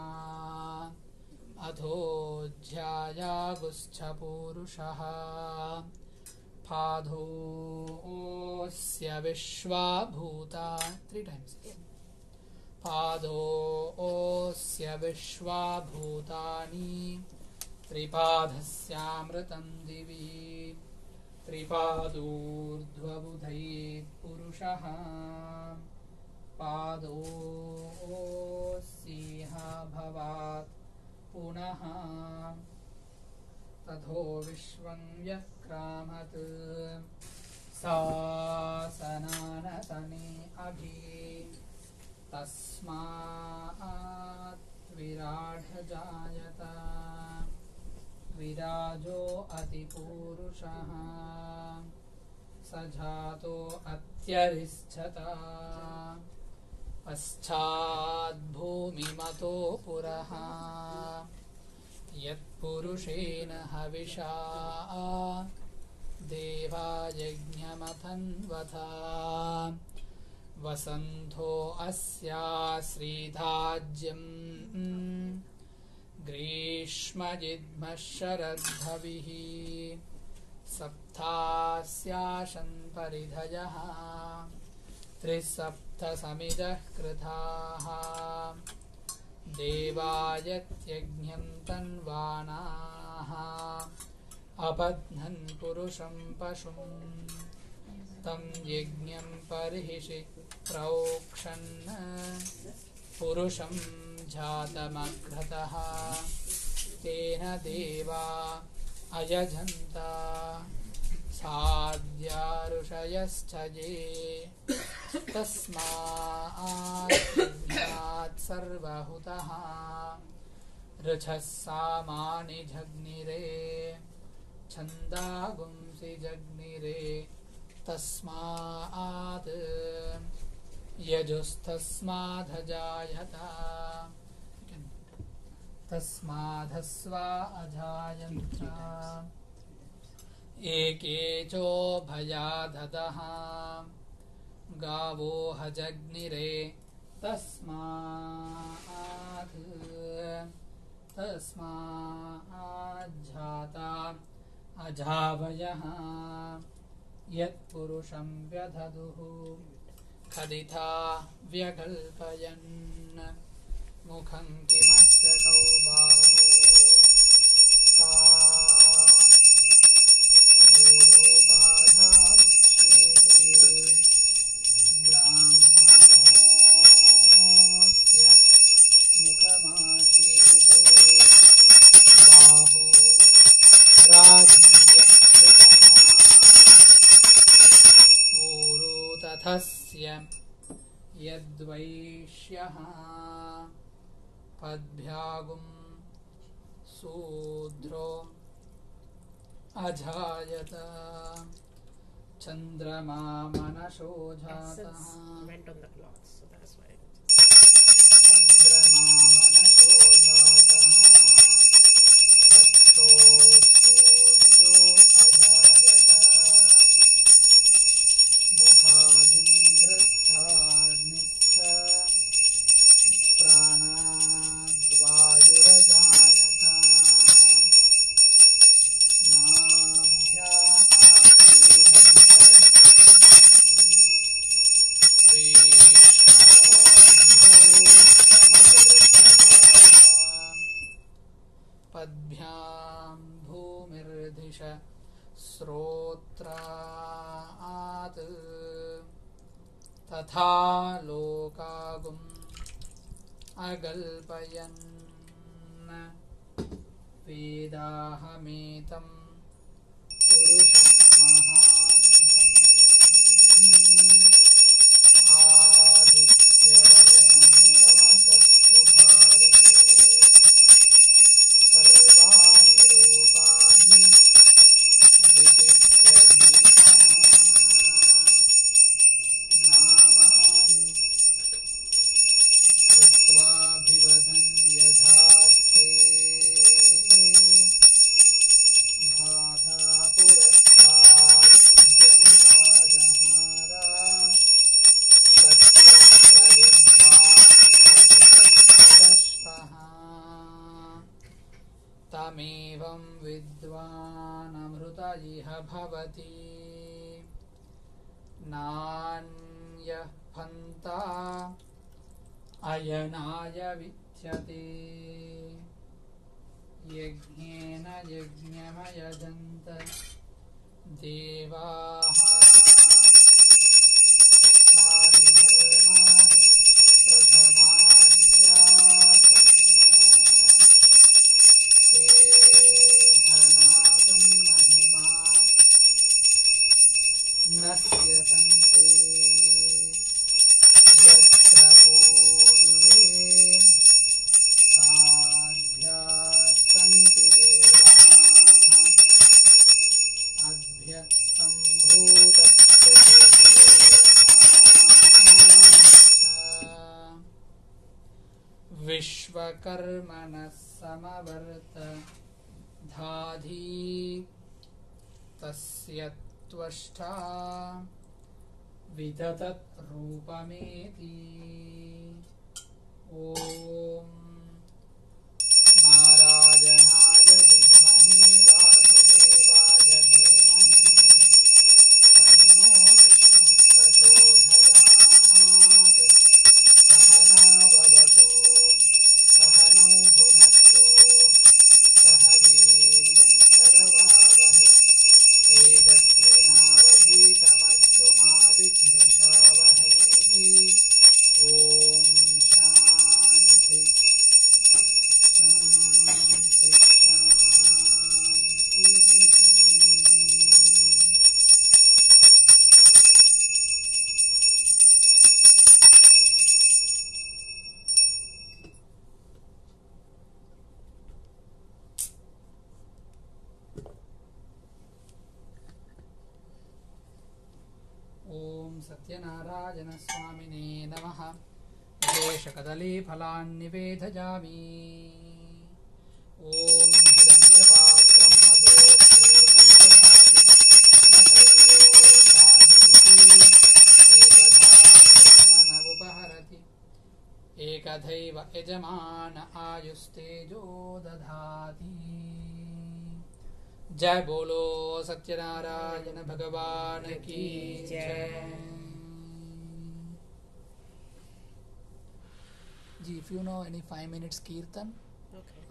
adhojyayaguscha purushaha पादोऽस्य विश्वाभूता 3 times. पादोऽस्य विश्वाभूतानि त्रिपादस्यामृतं दिवि त्रिपादोर्ध्वबुधैः पुरुषः पादोऽस्येह भवात् पुनः तथो विश्वं व्यक्रामत् सासनानतने अभि तस्मात् विराढजायत विराजो अतिपूरुषः स जातो अत्यरिच्छत पश्चाद्भूमिमतो पुरः यत्पुरुषेण हविषा देवा यज्ञमथन्वथा वसन्तो अस्याश्रीधाज्यम् ग्रीष्मजिद्मः शरद्भविः सप्तास्याशन् परिधयः 3 समिदः कृताः देवायत्यज्ञं तन्वानाः अपध्नन् पुरुषं पशुं तं यज्ञं परिहिषि प्रोक्षन् पुरुषं जातमग्रतः तेन देवा अयजन्त साध्या ऋषयश्च ये तस्मात् सर्वहुतः ऋचः सामानि जग्निरे छन्दागुंसि जग्निरे तस्मात् यजुस्तस्मादजायत तस्मादस्वा अजायन्त एके चोभयाददः गावो हजग्निरे तस्माज्जाता अजावयः यत्पुरुषं व्यदधुः खदिता व्यकल्पयन् मुखं किमस्य कौ बाहु का गुरुपाधावुच्येते ब्राह्मणोऽस्य मुखमासीत् बाहु राजन्यकृतः ऊरु तथस्य यद्वैश्यः पद्भ्यागुं शूद्रो अजायत चंद्रमा मनशो जातः चंद्रमा मनशो जातः तत्तो सूर्यो अजायत मुखादिन्द्रश्चाग्निश्च प्राणाद्वायुरजायत नाभ्या पद्भ्यां भूमिर्दिश श्रोत्रात् तथा लोकागुम् अगल्पयन् वेदाहमेतं पुरुषं अयमेवं विद्वान् अमृत इह भवति नान्यः पन्था अयनाय विद्यते यज्ञेन यज्ञमयजन्त देवाः तानि धर्माणि प्रथमान्यासन् ते हनातुं महिमा नश्यन्ते यत्र पूर्वे साध्यासन्ति देवाः अभ्य सम्भूतस्य विश्वकर्मणः समवर्त धाधी तस्य त्वष्टा विदधत् रूपमेति ॐ नारायणाय विद्महे वासुदेवाय धीमहि तन्नो विष्णुः प्रचोदयात् सहना भवतु सहनौ भुनक्तु सह वीर्यङ्करवावहै तेजस्विनावधीतमस्तु मा विद्विषावहै ॐ शान्ति शान्ति ॐ सत्यनारायण स्वामिने नमः। विशेषकदलीफलान् निवेदयामि। ॐ हिरण्यपात्रं मधोपूर्णं दधाति मथर्योषानीति एकधा ब्रह्मणमुपहरति एकधैव यजमान आयुस्तेजो दधाति। जय बोलो सत्यनारायण भगवान की जय। जी, if you know any 5 minutes kirtan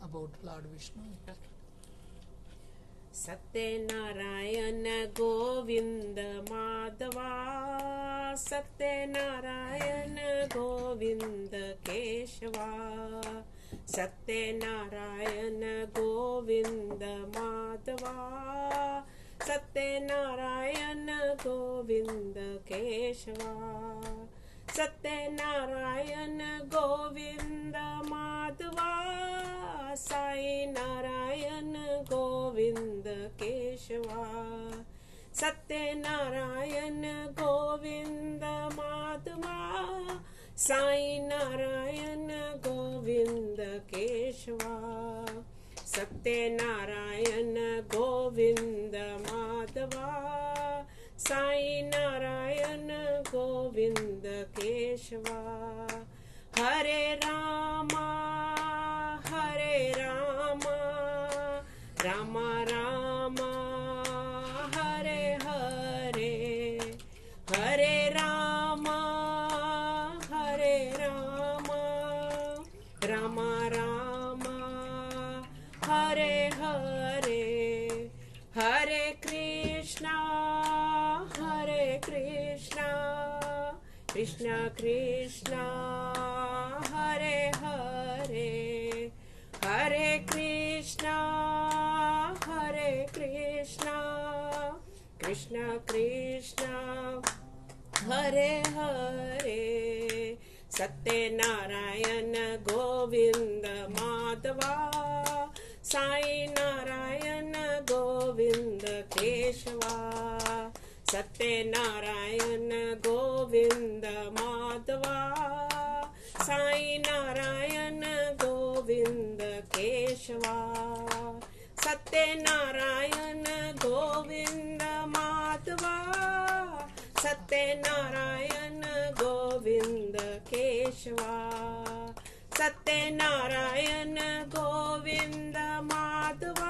about Lord Vishnu. Satyanarayan Govind Madhava, Satyanarayan Govind केशवा, सत्यनारायण गोविंद माधवा, सत्यनारायण गोविंद केशवा, सत्यनारायण गोविंद माधवा, साई नारायण गोविंद केशवा, सत्यनारायण गोविंद माधवा, साई नारायण गोविंद केशवा, सत्यनारायण गोविंद माधवा, साई नारायण गोविंद केशवा। हरे रामा राम राम हरे हरे, हरे राम राम राम हरे हरे, हरे कृष्णा कृष्ण कृष्ण हरे हरे, हरे कृष्ण कृष्ण कृष्ण हरे हरे। सत्यनारायण गोविंद माधवा, साई नारायण गोविंद केशवा, सत्यनारायण गोविंद माधवा, साई नारायण गोविंद केशवा, सत्यनारायण गोविंद माधवा, सत्यनारायण गोविंद केशवा, सत्यनारायण गोविंद माधवा,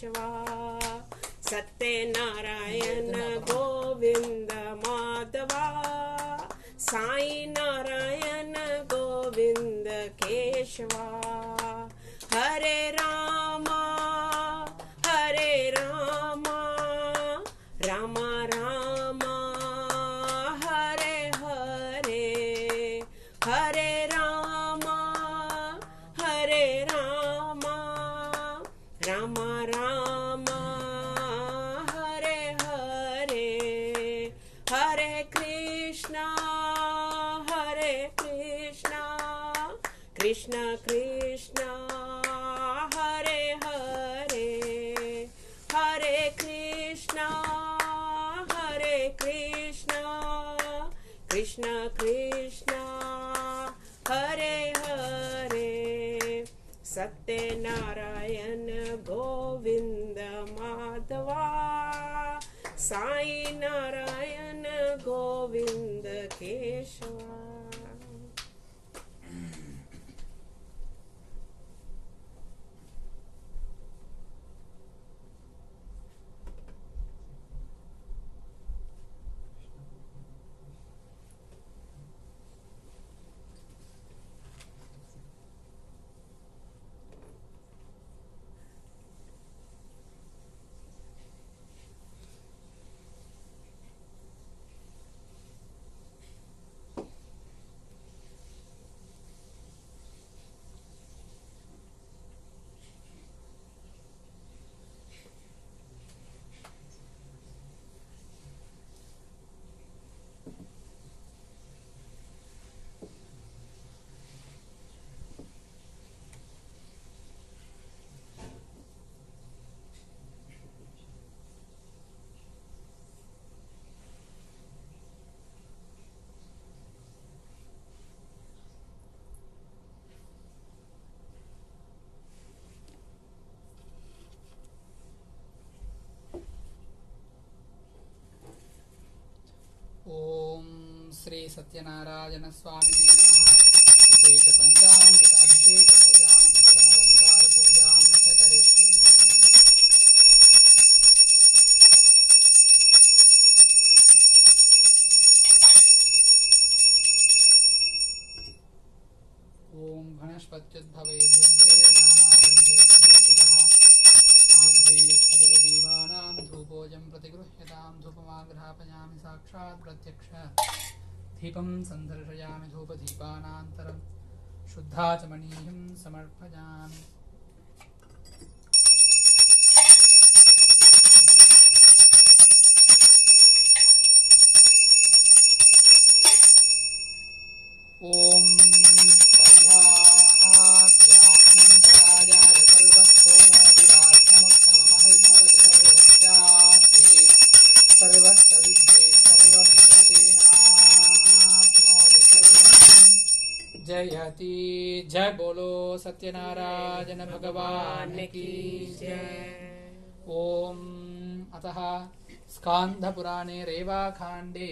केशवा सत्यनारायण गोविंद माधवा साई नारायण गोविंद केशवा हरे रामा राम राम हरे हरे हरे राम राम राम हरे हरे हरे कृष्णा कृष्ण कृष्ण हरे हरे हरे कृष्णा कृष्ण कृष्ण हरे हरे सत्यनारायण गोविंद माधवा साई नारायण गोविंद केशवा. ओम श्री सत्यनारायण स्वामिने नमः. विशेष पंचामृत अभिषेक पूजानंतरम अलंकार पूजां च करिष्ये. ओम घनस्पत्युद्भवेद्यज्ञे नानागन्धेषुः आग्नेयः सर्वदेवानां धूपोऽयं प्रतिगृह्यतां. धूपमाग्रापयामि साक्षात् प्रत्यक्ष दीपं सन्दर्शयामि धूपदीपानान्तरं शुद्धाचमनीयं समर्पयामि. ओम पर्याप्यानन्तरायाय सर्वस्तोमोऽतिरार्थमुत्तममहर्भवति सर्वस्यास्ति सर्वस्तविद्ये सर्वमेवतेनाप्नोति सर्वं जयति. जय बोलो सत्यनारायण भगवान की जय. ओम अतः स्कान्धपुराणे रेवाखाण्डे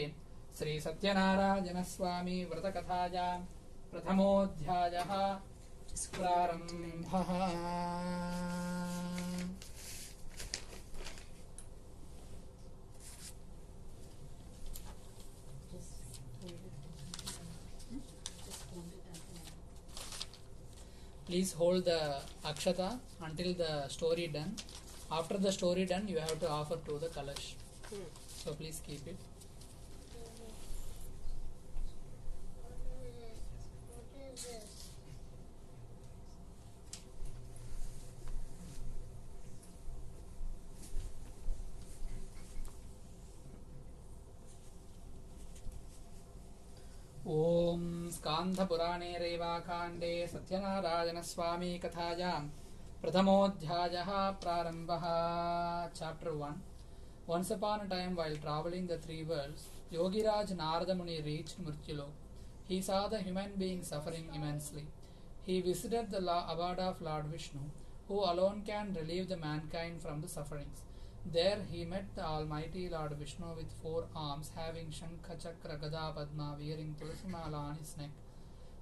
श्री सत्यनारायण स्वामी व्रतकथायां प्रथमोऽध्यायः प्रारम्भः. Please hold the akshata until the story done. After the story done, you have to offer to the kalash. So please keep it. ओम स्कान्धपुराणे रेवाकाण्डे सत्यनारायण स्वामी कथायां प्रथमोऽध्यायः प्रारम्भः. Chapter 1. Once upon a time, while traveling the three worlds, Yogiraj Narada Muni reached Mrityulok. He saw the human beings suffering immensely. He visited the abode of Lord Vishnu, who alone can relieve the mankind from the sufferings. There he met the Almighty Lord Vishnu with 4 arms, having Shankha, Chakra, Gada, Padma, wearing Tulsi Mala on his neck.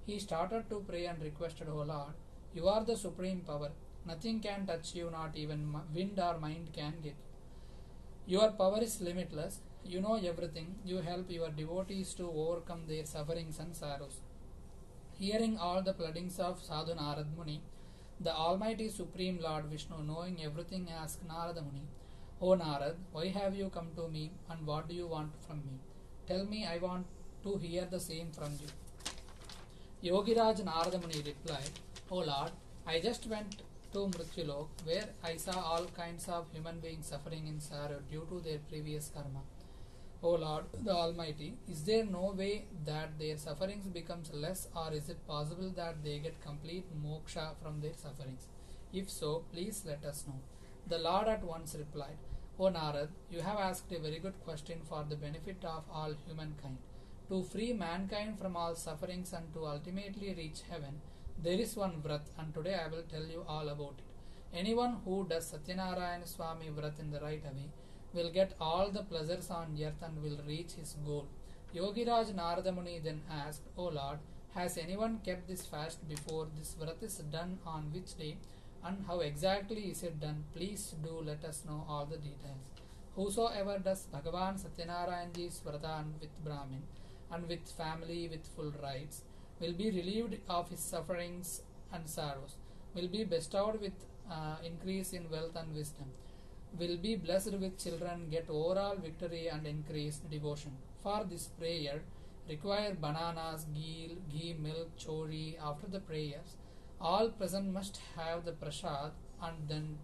He started to pray and requested, O Lord, you are the supreme power. Nothing can touch you, not even wind or mind can get you. Your power is limitless. You know everything. You help your devotees to overcome their sufferings and sorrows. Hearing all the pleadings of Sadhu Narad Muni, the Almighty Supreme Lord Vishnu, knowing everything, asked Narada Muni, O Narad, why have you come to me and what do you want from me? Tell me, I want to hear the same from you. Yogiraj Narada Muni replied, O Lord, I just went to Mrityulok where I saw all kinds of human beings suffering in sorrow due to their previous karma. O Lord, the Almighty, is there no way that their sufferings becomes less, or is it possible that they get complete moksha from their sufferings? If so, please let us know. The Lord at once replied, O Narad, you have asked a very good question for the benefit of all humankind. To free mankind from all sufferings and to ultimately reach heaven, there is one vrat, and today I will tell you all about it. Anyone who does Sathyanarayana Swami vrat in the right way will get all the pleasures on earth and will reach his goal. Yogiraj Narada Muni then asked, O Lord, has anyone kept this fast before? This vrat is done on which day, and how exactly is it done? Please do let us know all the details. Whosoever does Bhagavan Satyanarayanji's vrata with Brahmin and with family with full rights will be relieved of his sufferings and sorrows, will be bestowed with increase in wealth and wisdom, will be blessed with children, get overall victory and increased devotion. For this prayer, require bananas, ghee, milk, chori. After the prayers, all present must have the prasad and then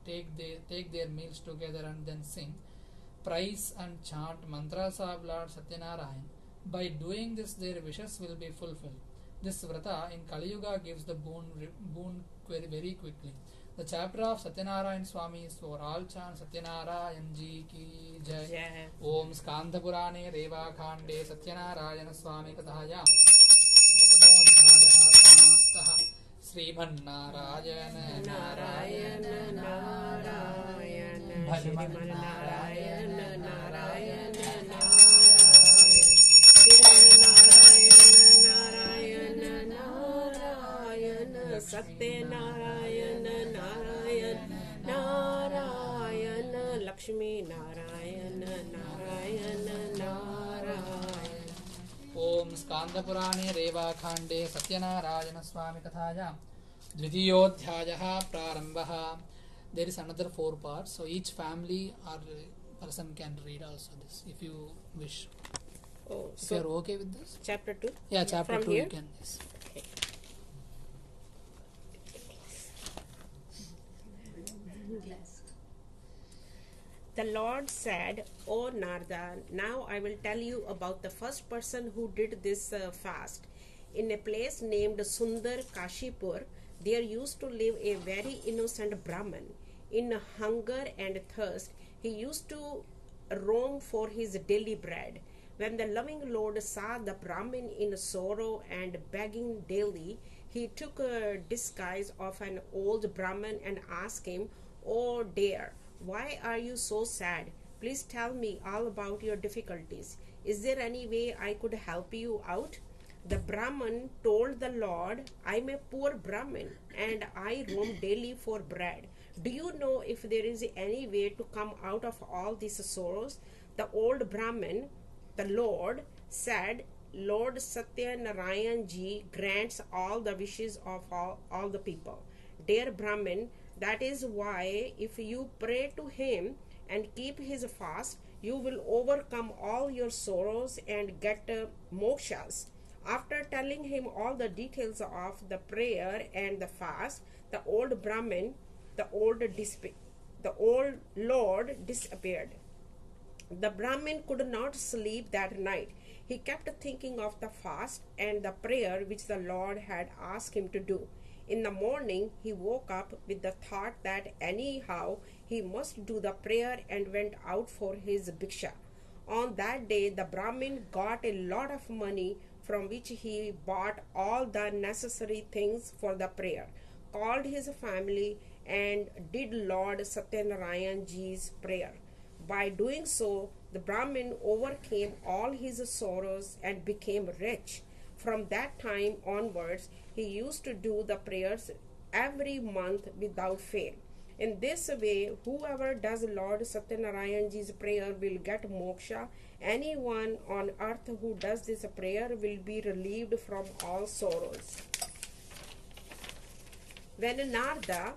take their meals together and then sing, praise and chant mantras of Lord Satyanarayan. By doing this, their wishes will be fulfilled. This vrata in Kali Yuga gives the boon very quickly. The chapter of Satyanarayan Swami is for all. Chant Satyanarayan Ji ki jai. Om Skandha Purane Reva Khande Satyanarayana Swami Kathaya Pratamodhyayaha Samaptaha Sriman Narayana Narayana Bhajman Shriman Narayana Narayana Narayana Narayana Satyanarayana Narayana Narayana Lakshmi Narayana Narayana Narayana. Om Skandha Purane Reva Khande Satyanarayana Swami Kathaya Dvitiyodhyayaha Prarambhaha. There is another 4 parts, so each family or person can read also this if you wish. Oh, If you are okay with this? chapter 2? Yeah, chapter From 2 here? you can. Yes. Okay. The Lord said, O Narada, now I will tell you about the first person who did this fast. In a place named Sundar Kashipur, there used to live a very innocent Brahman. In hunger and thirst, he used to roam for his daily bread. When the loving Lord saw the Brahmin in sorrow and begging daily, he took a disguise of an old Brahmin and asked him, "Oh dear, why are you so sad? Please tell me all about your difficulties. Is there any way I could help you out?" The Brahmin told the Lord, "I am a poor Brahmin and I roam daily for bread. Do you know if there is any way to come out of all these sorrows?" The old Brahmin, the Lord, said, "Lord Satyanarayan Ji grants all the wishes of all the people. Dear Brahmin, that is why if you pray to him and keep his fast, you will overcome all your sorrows and get mokshas." After telling him all the details of the prayer and the fast, the old Brahmin, the old Lord disappeared. The Brahmin could not sleep that night. He kept thinking of the fast and the prayer which the Lord had asked him to do. In the morning, he woke up with the thought that anyhow he must do the prayer and went out for his bhiksha. On that day, the Brahmin got a lot of money from which he bought all the necessary things for the prayer, called his family, and did Lord Satyanarayan Ji's prayer. By doing so, the Brahmin overcame all his sorrows and became rich. From that time onwards, he used to do the prayers every month without fail. In this way, whoever does Lord Sathyanarayanji's prayer will get moksha. Anyone on earth who does this prayer will be relieved from all sorrows. When Narada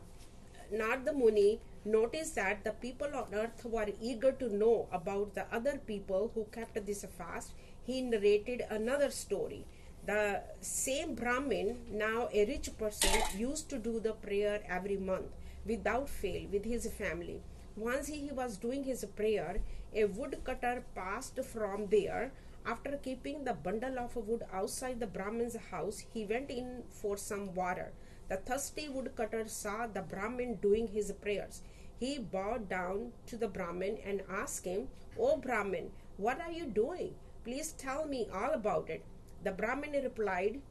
Muni noticed that the people on earth were eager to know about the other people who kept this fast, he narrated another story. The same Brahmin, now a rich person, used to do the prayer every month without fail with his family. Once he was doing his prayer, a woodcutter passed from there. After keeping the bundle of wood outside the Brahmin's house, he went in for some water. The thirsty woodcutter saw the Brahmin doing his prayers. He bowed down to the Brahmin and asked him, "O Brahmin, what are you doing? Please tell me all about it." The Brahmin replied,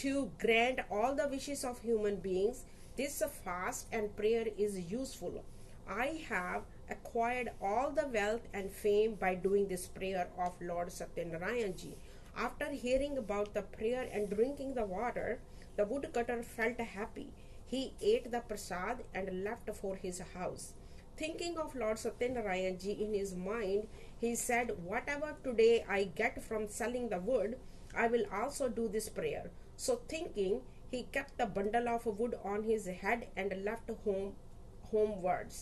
"To grant all the wishes of human beings, this fast and prayer is useful. I have acquired all the wealth and fame by doing this prayer of Lord Sathyanarayanji." After hearing about the prayer and drinking the water, the woodcutter felt happy. He ate the prasad and left for his house. Thinking of Lord Sathyanarayanji in his mind, he said, "Whatever today I get from selling the wood, I will also do this prayer." So thinking, he kept the bundle of wood on his head and left homewards.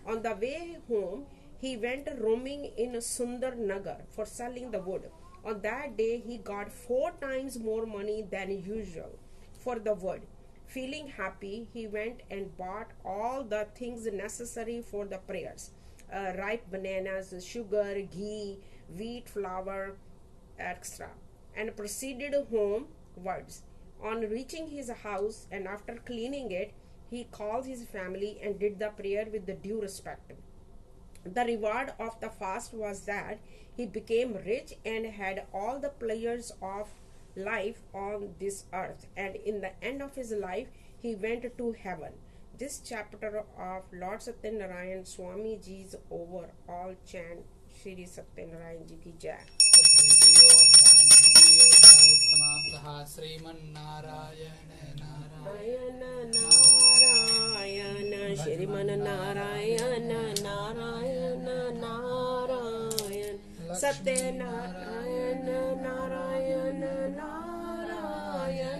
On the way home, he went roaming in Sundar Nagar for selling the wood. On that day, he got 4 times more money than usual for the wood. Feeling happy, he went and bought all the things necessary for the prayers: ripe bananas, sugar, ghee, wheat flour, etc., and proceeded homewards. On reaching his house and after cleaning it, he called his family and did the prayer with the due respect. The reward of the fast was that he became rich and had all the pleasures of life on this earth, and in the end of his life he went to heaven. This chapter of Lord Satyanarayan Swami Ji's over. All chant Shri Satyanarayan Ji ki Jai. Sriman Narayana Narayan Narayan Sriman Narayana Narayan Narayan Satyanarayan Narayan Narayan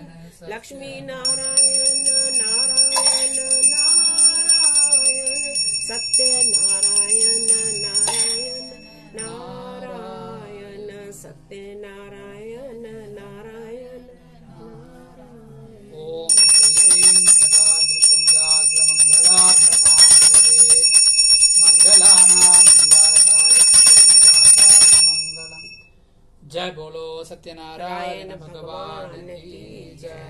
Lakshmi Narayan Narayan Narayan Satyanarayan Narayan Narayan Satyanarayan Narayan Narayan. ओम श्री वेंकटाद्रिपुंजाग्रमंगलाभरणामृते मंगलानां निवासाय श्रीनिवासाय मंगलम्। जय बोलो सत्यनारायण भगवान की जय।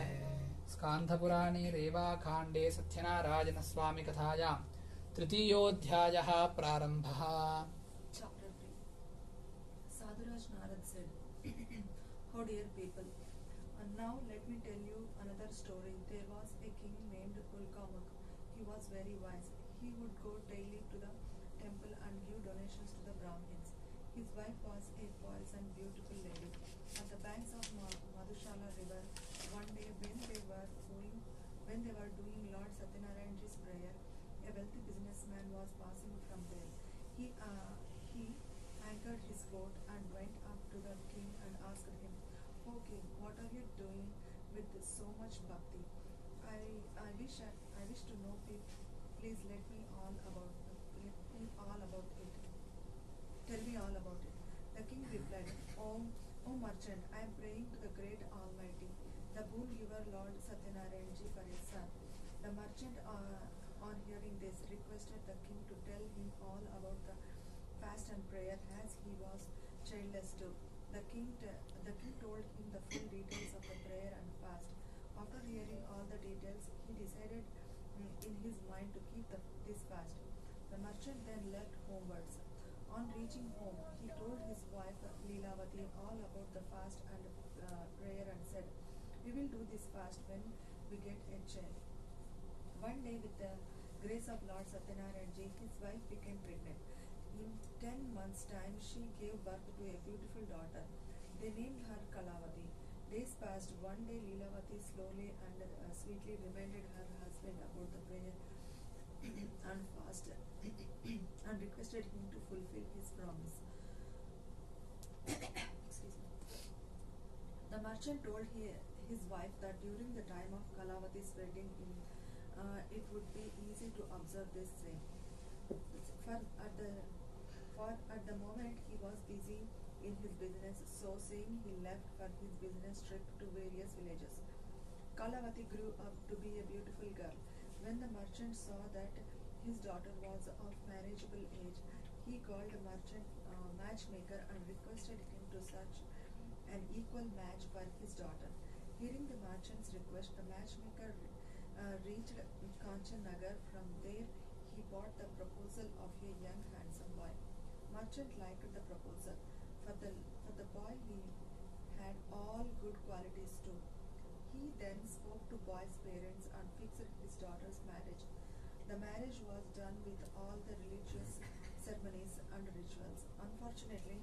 स्कान्धपुराणे रेवाकाण्डे सत्यनारायण स्वामी कथायां तृतीयोऽध्यायः प्रारम्भः। Chapter 3. Sadhuraj Narad said, "Oh dear people, and now let me tell you another story. There was a king named Ulkamak. He was very wise. He would go daily to the temple and give donations to the Brahmins. His wife was a poised and beautiful lady. At the banks of Madhushala river, one day when they were doing Lord Satyanarayanji's prayer, a wealthy businessman was passing from there. He anchored his boat and went up to the king and asked him, "O king, what are you doing with so much bhakti? I wish to know it. Please let me all about it. Tell me all about it." The king replied, "O merchant, I am praying to the great Almighty, the boon giver Lord Satyanarayanji, for his son." The merchant, on hearing this, requested the king to tell him all about the fast and prayer, as he was childless too. The king told him the full details of the prayer and fast. After hearing all the details, he decided in his mind to keep this fast. The merchant then left homewards. On reaching home, he told his wife Leelavati all about the fast and prayer and said, "We will do this fast when we get a child." One day, with the grace of Lord Satyanarayanji, his wife became pregnant. In 10 months' time, she gave birth to a beautiful daughter. They named her Kalavati. Days passed. One day, Leelavati slowly and sweetly reminded her husband about the prayer and fast and requested him to fulfill his promise. Excuse me. The merchant told his wife that during the time of Kalavati's wedding, it would be easy to observe this same. At the moment he was busy in his business, so saying he left for his business trip to various villages. Kalavati grew up to be a beautiful girl. When the merchant saw that his daughter was of marriageable age, he called the merchant matchmaker and requested him to search an equal match for his daughter. Hearing the merchant's request, the matchmaker reached Kanchannagar. From there, he bought the proposal of a young handsome boy. Merchant liked the proposal. For the boy, he had all good qualities too. He then spoke to boy's parents and fixed his daughter's marriage. The marriage was done with all the religious ceremonies and rituals. Unfortunately,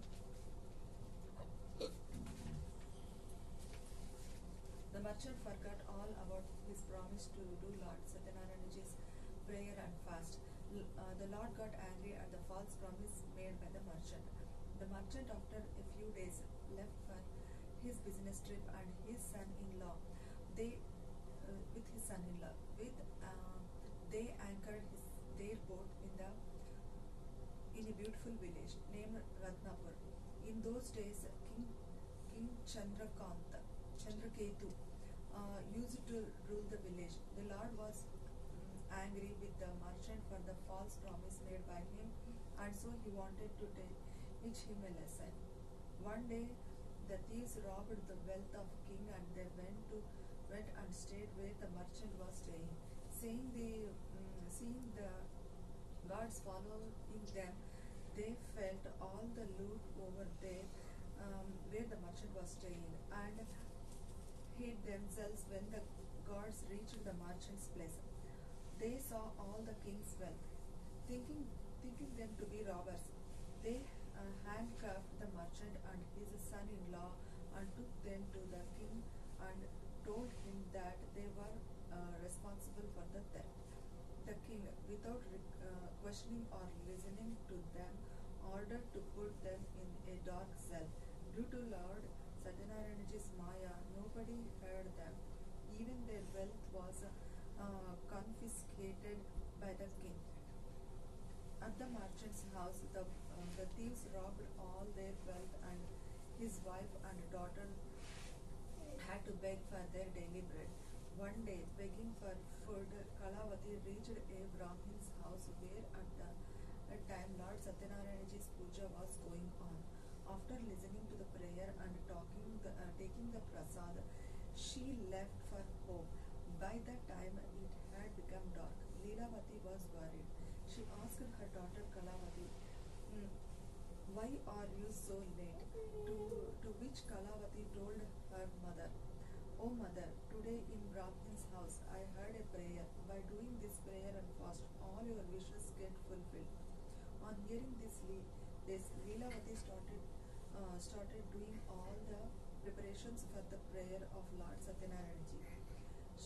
the merchant forgot all about his promise to do Lord Sathyanarayana's prayer and fast. The Lord got angry at the false promise made by the merchant. The merchant, after a few days, left for his business trip, and his son-in-law, they anchored their boat in a beautiful village named Ratnapur. In those days, King Chandraketu used to rule the village. The Lord was angry with the merchant for the false promise made by him, and so he wanted to teach him a lesson. One day, the thieves robbed the wealth of king, and they went and stayed where the merchant was staying. Seeing the guards following them, they felt all the loot over there where the merchant was staying, and hid themselves. When the guards reached the merchant's place, they saw all the king's wealth. Thinking them to be robbers, they handcuffed the merchant and his son-in-law and took them to the king and told him that they were responsible for the theft. The king, without questioning or listening to them, ordered to put them in a dark cell. Due to Lord Sathyanarayana's Maya, nobody heard them. Even their wealth was confiscated by the king. At the merchant's house, the thieves robbed all their wealth, and his wife and daughter had to beg for their daily bread. One day, begging for food, Kalavati reached a Brahmin's house where at that time Lord Sathyanarayana's Puja was going on. After listening to the prayer and taking the prasad, she left for home. By that time, it had become dark. Leelavati was worried. She asked her daughter Kalavati, "Why are you so late?" To which Kalavati told her mother, "Oh mother, today in Brahmin's house I heard a prayer. By doing this prayer and fast, all your wishes get fulfilled." On hearing this, Leelavati started doing all the preparations for the prayer of Lord Satyanarayana.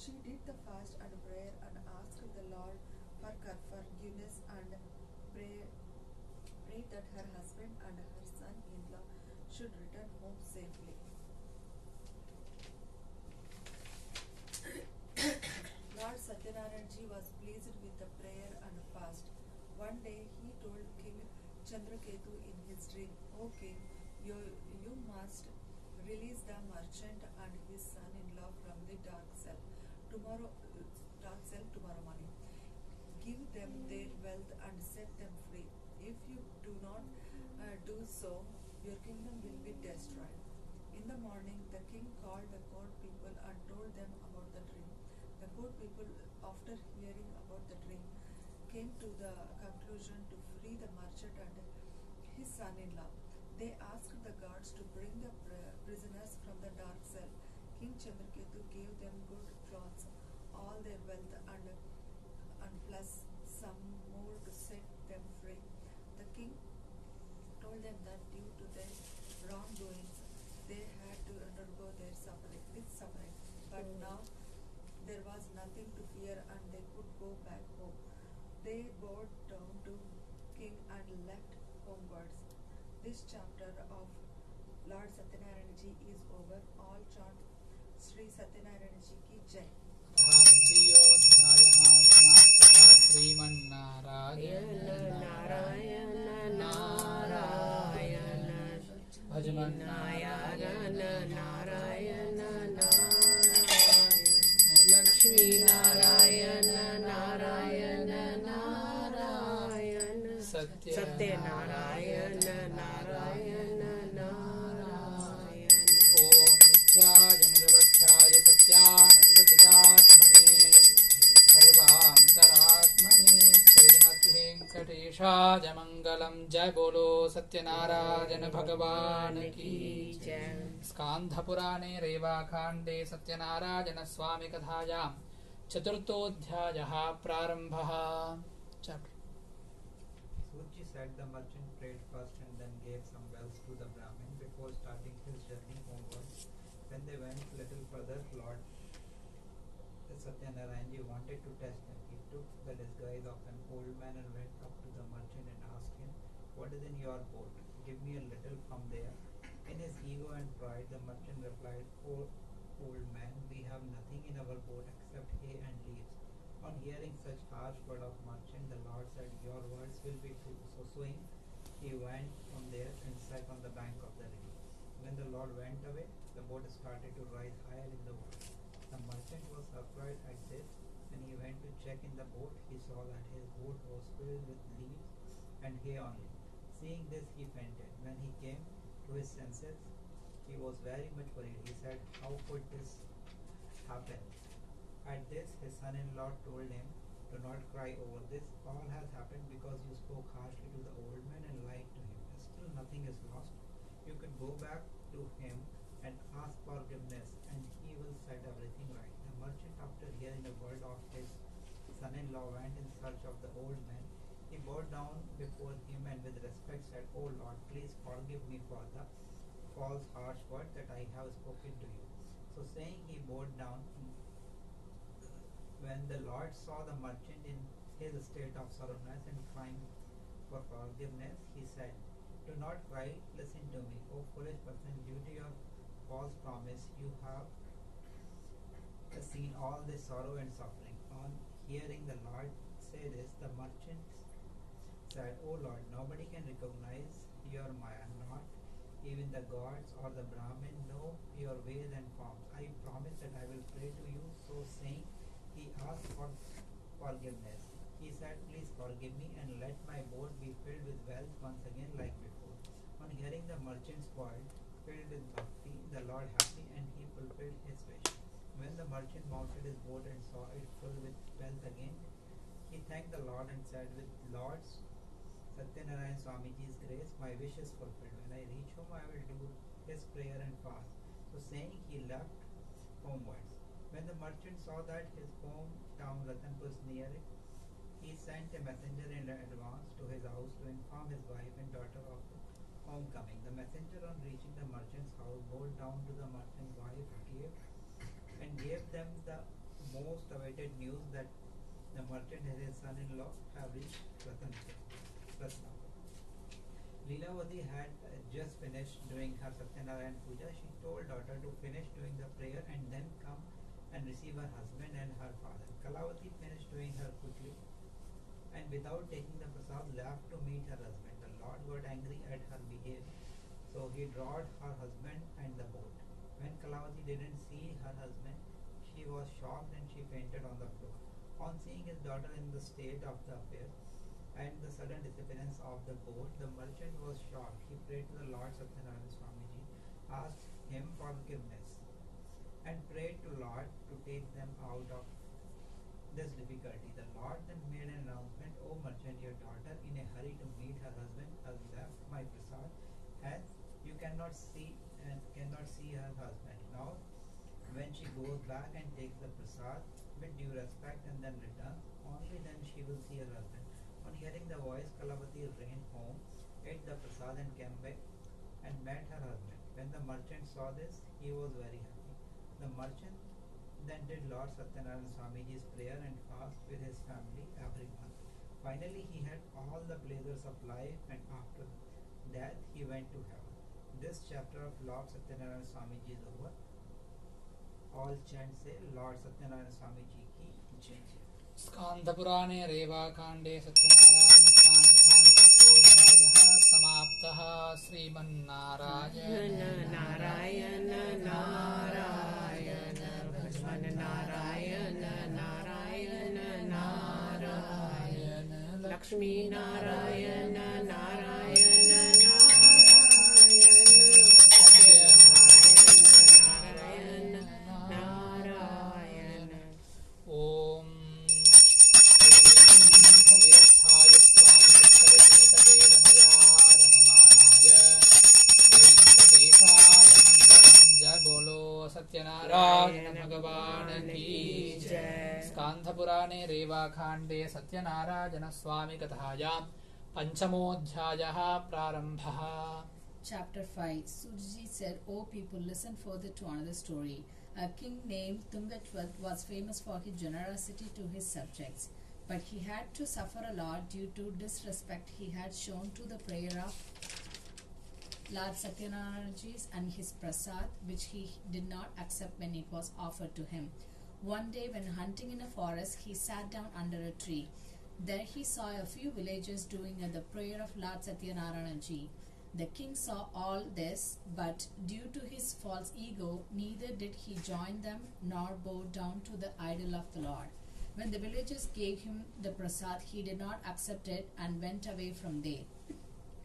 She did the fast and prayer and asked the Lord for forgiveness and prayed that her husband and her son-in-law should return home safely. Lord Satyanarayana was pleased with the prayer and fast. One day he told King Chandraketu in his dream, "O king, you must release the merchant and his son-in-law from the dark cell tomorrow morning. Give them their wealth and set them free. If you do not do so, your kingdom will be destroyed." In the morning, the king called the court people and told them about the dream. The court people, after hearing about the dream, came to the conclusion to free the merchant and his son-in-law. They asked the guards to bring the prisoners from the dark cell. King Chandraketu gave them good clothes, all their wealth, and plus some more to set them free. The king told them that due to their wrongdoings, they had to undergo this suffering. But now there was nothing to fear and they could go back home. They bowed down to king and left homewards. This chapter of Lord Sathyanarayana ji is over. All chant Sri Sathyanarayana ji ki jai. तृतीयोऽध्यायः समाप्तः श्रीमन्नारायण नारायण नारायण भजमन्नारायण नारायण नारायण लक्ष्मी नारायण नारायण नारायण सत्यनारायण नारायण नारायण ॐ नित्याय निरवध्याय सत्यानन्दचिदात्मने सर्वान्तरात्मने श्रीमद्वेङ्कटेशाय मङ्गलं जय बोलो सत्यनारायण भगवान की जय स्कान्धपुराणे रेवाकाण्डे सत्यनारायणस्वामिकथायां चतुर्थोऽध्यायः प्रारम्भः Chapter. Surji said the merchant prayed first and then gave some wealth to the Brahmin before starting his journey homeward. When they went little further, Lord Sathyanarayana wanted to test him. He took the disguise of an old man and went up to the merchant and asked him, "What is in your boat? Give me a little from there." In his ego and pride, the merchant replied, "Oh, old man, we have nothing in our boat except hay and leaves." On hearing such harsh word of merchant, the Lord said, "Your words will be true." So saying, he went from there and sat on the bank of the river. When the Lord went away, the boat started to rise higher in the water. The merchant was surprised at this. When he went to check in the boat, he saw that his boat was filled with leaves and hay only. Seeing this, he fainted. When he came to his senses, he was very much worried. He said, "How could this happen?" At this, his son-in-law told him, "Do not cry over this. All has happened because you spoke harshly to the old man and lied to him. Still, nothing is lost. You could go back to him and ask forgiveness, and he will set everything right." The merchant, after hearing the word of his son-in-law, went in search of the old man. He bowed down before him and with respect said, "O Lord, please forgive me for the false harsh word that I have spoken to you." So saying, he bowed down. When the Lord saw the merchant in his state of sorrowness and crying for forgiveness, he said, "Do not cry, listen to me, O foolish person, due to your false promise you have seen all this sorrow and suffering." On hearing the Lord say this, the merchant said, "O Lord, nobody can recognize your Maya, not even the gods or the Brahmin know your ways and forms. I promise that I will pray to you." So saying, he asked for forgiveness. He said, "Please forgive me and let my boat be filled with wealth once again like before." On hearing the merchant's word, filled with bhakti, the Lord happy, and he fulfilled his wish. When the merchant mounted his boat and saw it full with wealth again, he thanked the Lord and said, "With Lord Sathyanarayana Swamiji's grace, my wish is fulfilled. When I reach home, I will do his prayer and fast." So saying, he left homewards. When the merchant saw that his hometown Ratanpur was near it, he sent a messenger in advance to his house to inform his wife and daughter of the homecoming. The messenger, on reaching the merchant's house, bowed down to the merchant's wife gave them the most awaited news that the merchant and his son-in-law have reached Ratanpur. Leelavati had just finished doing her Sathyanarayana Puja. She told daughter to finish doing the prayer and then come and receive her husband and her father. Kalavati finished doing her quickly and without taking the prasad left to meet her husband. The Lord got angry at her behavior, so he drawed her husband and the boat. When Kalavati didn't see her husband, she was shocked and she fainted on the floor. On seeing his daughter in the state of the affair and the sudden disappearance of the boat, the merchant was shocked. He prayed to the Lord Sathyanarayana Swamiji, asked him forgiveness, and prayed to Lord to take them out of this difficulty. The Lord then made an announcement, "O merchant, your daughter, in a hurry to meet her husband, has left my prasad, as you cannot see her husband. Now, when she goes back and takes the prasad with due respect and then returns, only then she will see her husband." On hearing the voice, Kalavati ran home, ate the prasad and came back and met her husband. When the merchant saw this, he was very happy. The merchant Then did Lord Satyanarayana Swamiji's prayer and fast with his family every month. Finally, he had all the pleasures of life, and after death, he went to heaven. This chapter of Lord Satyanarayana Swamiji is over. All chant say Lord Satyanarayana Swamiji ki jai. स्कान्धपुराणे रेवाकाण्डे सत्यनारायणस्वामिकान्तोऽध्यायः समाप्तः. श्रीमन्नारायण नारायण नारायण भगवान नारायण नारायण नारायण लक्ष्मी नारायण नारायण नारायण सत्यनारायण नारायण ॐ विरक्ताय स्वामितटे रमया रममाणाय वेङ्कटेशाय मङ्गलं जय बोलो सत्यनारायण भगवान की जय. स्कान्धपुराणे रेवाकाण्डे सत्यनारायणस्वामिकथायां पञ्चमोऽध्यायः प्रारम्भः. Chapter 5. Suji said, O people, listen further to another story. A king named Tungatvat was famous for his generosity to his subjects, but he had to suffer a lot due to disrespect he had shown to the prayer of Lord Sathyanarayana and his prasad, which he did not accept when it was offered to him. One day, when hunting in a forest, he sat down under a tree. There he saw a few villagers doing the prayer of Lord Sathyanarayana. The king saw all this, but due to his false ego, neither did he join them nor bow down to the idol of the Lord. When the villagers gave him the prasad, he did not accept it and went away from there.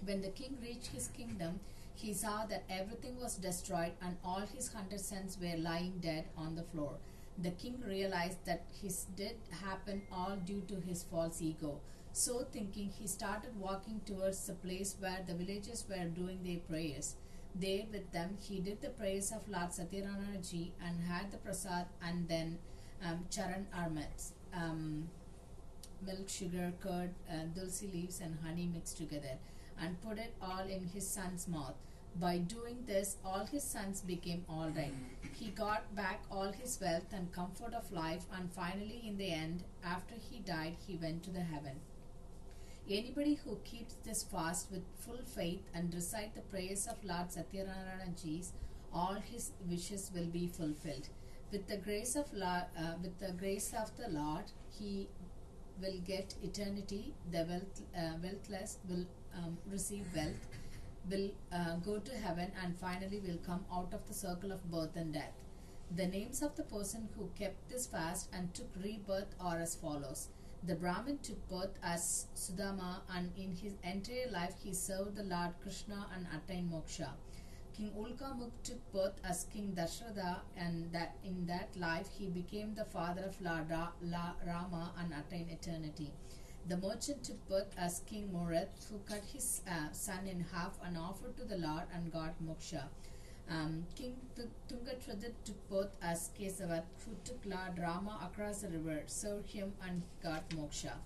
When the king reached his kingdom, he saw that everything was destroyed and all his 100 sons were lying dead on the floor. The king realized that his did happen all due to his false ego. So thinking, he started walking towards the place where the villagers were doing their prayers. There with them, he did the prayers of Lord Sathyanarayana and had the prasad and then charan armats, milk, sugar, curd, dulsi leaves and honey mixed together, and put it all in his son's mouth. By doing this, all his sons became all right. He got back all his wealth and comfort of life, and finally, in the end, after he died, he went to the heaven. Anybody who keeps this fast with full faith and recite the prayers of Lord Sathyanarayana, all his wishes will be fulfilled. With the grace of the Lord, he will get eternity. The wealthless will receive wealth, will go to heaven, and finally will come out of the circle of birth and death. The names of the person who kept this fast and took rebirth are as follows. The Brahmin took birth as Sudama, and in his entire life he served the Lord Krishna and attained moksha. King Ulkamuk took birth as King Dasharatha, and that in that life he became the father of Lord Rama and attained eternity. The merchant took birth as King Morath, who cut his son in half and offered to the Lord and got moksha. King Tungatvat took birth as Kesavat, who took Lord Rama across the river, served him and got moksha.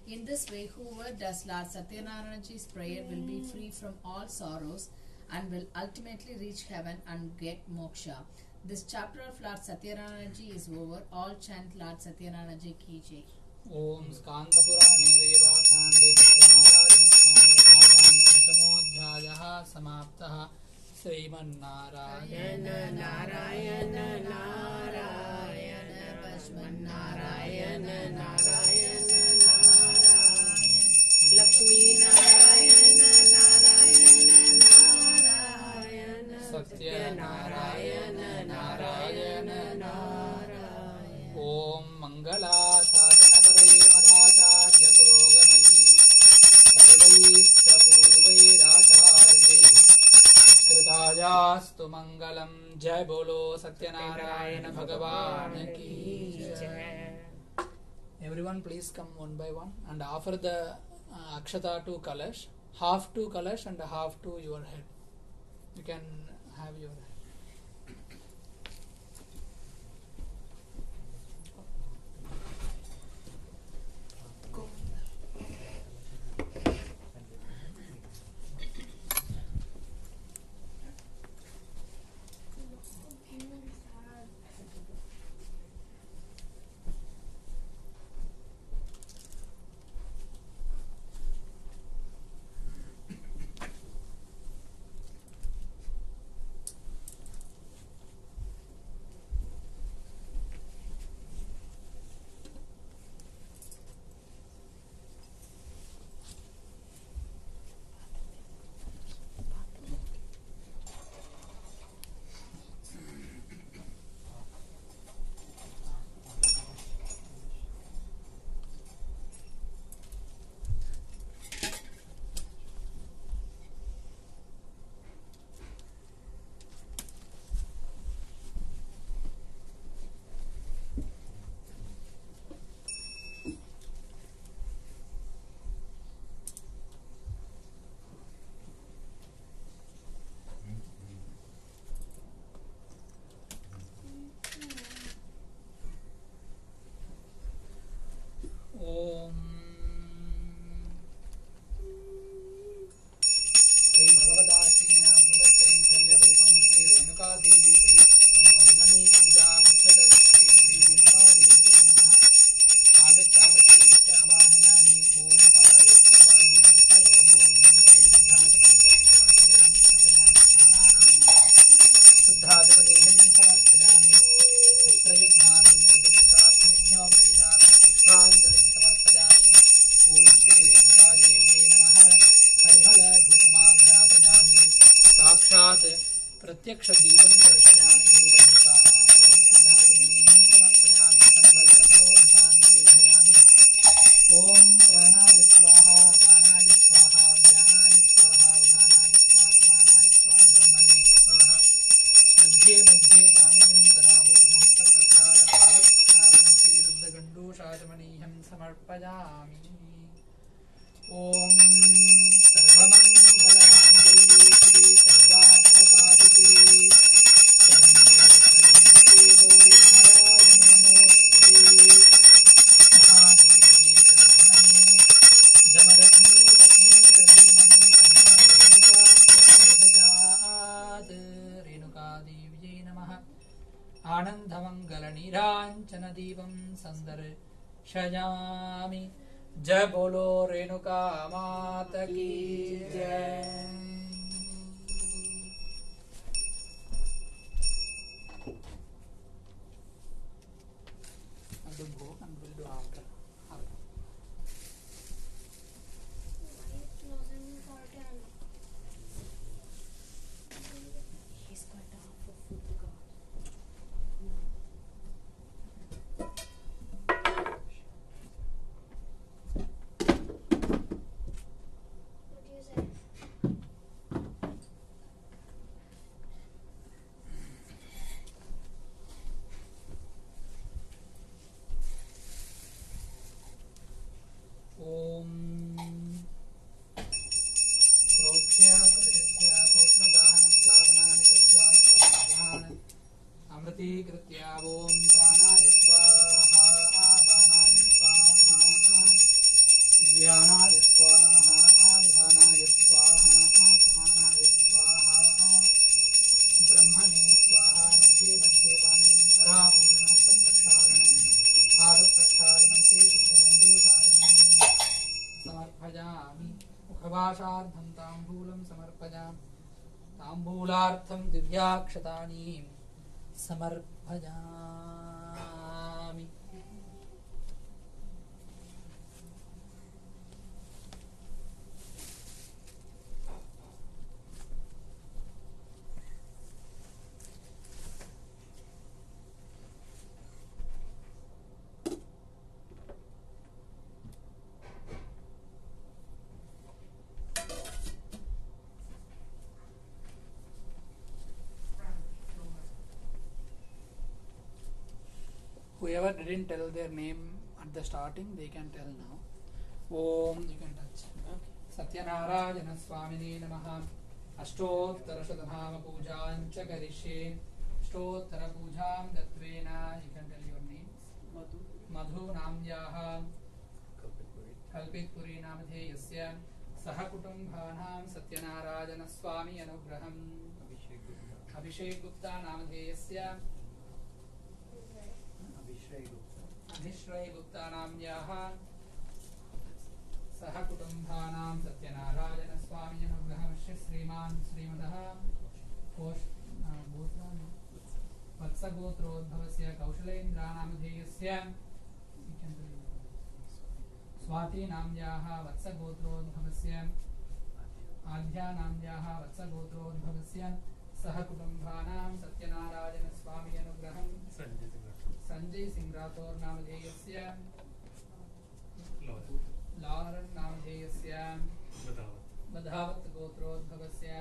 In this way, whoever does Lord Sathyanarayana's prayer will be free from all sorrows and will ultimately reach heaven and get moksha. This chapter of Lord Sathyanarayana is over. All chant Lord Sathyanarayana ki jai. ॐ स्कान्धपुराणे रेवाकाण्डे सत्यनारायणस्वामिकथायां पञ्चमोऽध्यायः समाप्तः. श्रीमन्नारायण नारायण नारायण भस्मन्नारायण नारायण नारायण लक्ष्मी नारायण नारायण नारायण सत्यनारायण नारायण नारायण. ॐ मङ्गलाशासनपरये मधाचार्य पुरोगमये सर्वैश्च पूर्वैराचार्यैः कृतायास्तु मङ्गलम्. जय बोलो सत्यनारायण भगवान की जय. Everyone please come one by one and offer the akshata to Kalash, half to Kalash and half to your head. You can have your head. यजमनीयं समर्पयामि। ॐ सर्वमङ्गलमाङ्गल्ये शिवे सर्वार्थसाधिके शरण्ये गौरी नारायणि नमोस्तुते। महादेव्यै च विद्महे जमदग्नि पत्नी तद्धीमहि तन्नो रेणुका प्रचोदयात्। रेणुकादेव्यै नमः। आनन्दमङ्गलनीराञ्जनदीपं सन्दर्शयामि। जय बोलो रेणुका माता की जय। He's got half of food to go. What do you say? ॐ प्रोक्ष्य परिषिध्य कौष्णदाहनप्लावनानि कृत्वा स्वाहान् अमृतीकृत्य ॐ प्राणाय स्वाहा आपानाय स्वाहा व्यानाय स्वाहा आधानाय स्वाहा समानाय स्वाहा ब्रह्मणे स्वाहा मध्ये मध्ये पाणिं करापूरणहस्तप्रक्षालनं पादप्रक्षालनं चेतुर्दण्डोतारमणीं समर्पयामि। मुखभाषार्थं ताम्बूलं समर्पयामि। ताम्बूलार्थं दिव्याक्षतानि समर्पयामि। Whoever didn't tell their name at the starting, they can tell now. Om, you can touch. Sathyanarayana Swamine Namaha. Ashtottara Shatanama Pujaan cha Karishye. Ashtottara Pujam Datvena. You can tell your names. Madhu Namyaha. Kalpitpuri Namadheyasya. Sahakutumbhanam Satyanarayana Swami Anugraham. Abhishek Gupta Namadheyasya. Abhishray Gupta Namyaha Saha Kutumbhanam Satyanarayana Swami Anugraham Shriman Srimadaha Vatsa Gotrodbhavasya Kaushalendra Namadheyasya Swati Namyaha Vatsa Gotrodbhavasya Adhya Namyaha Vatsa Gotrodbhavasya Saha Kutumbhanam Satyanarayana Swami Anugraham Sanjay Singh Rathore Namadheyasya Lauren Namadheyasya Badhavat Gotrodbhavasya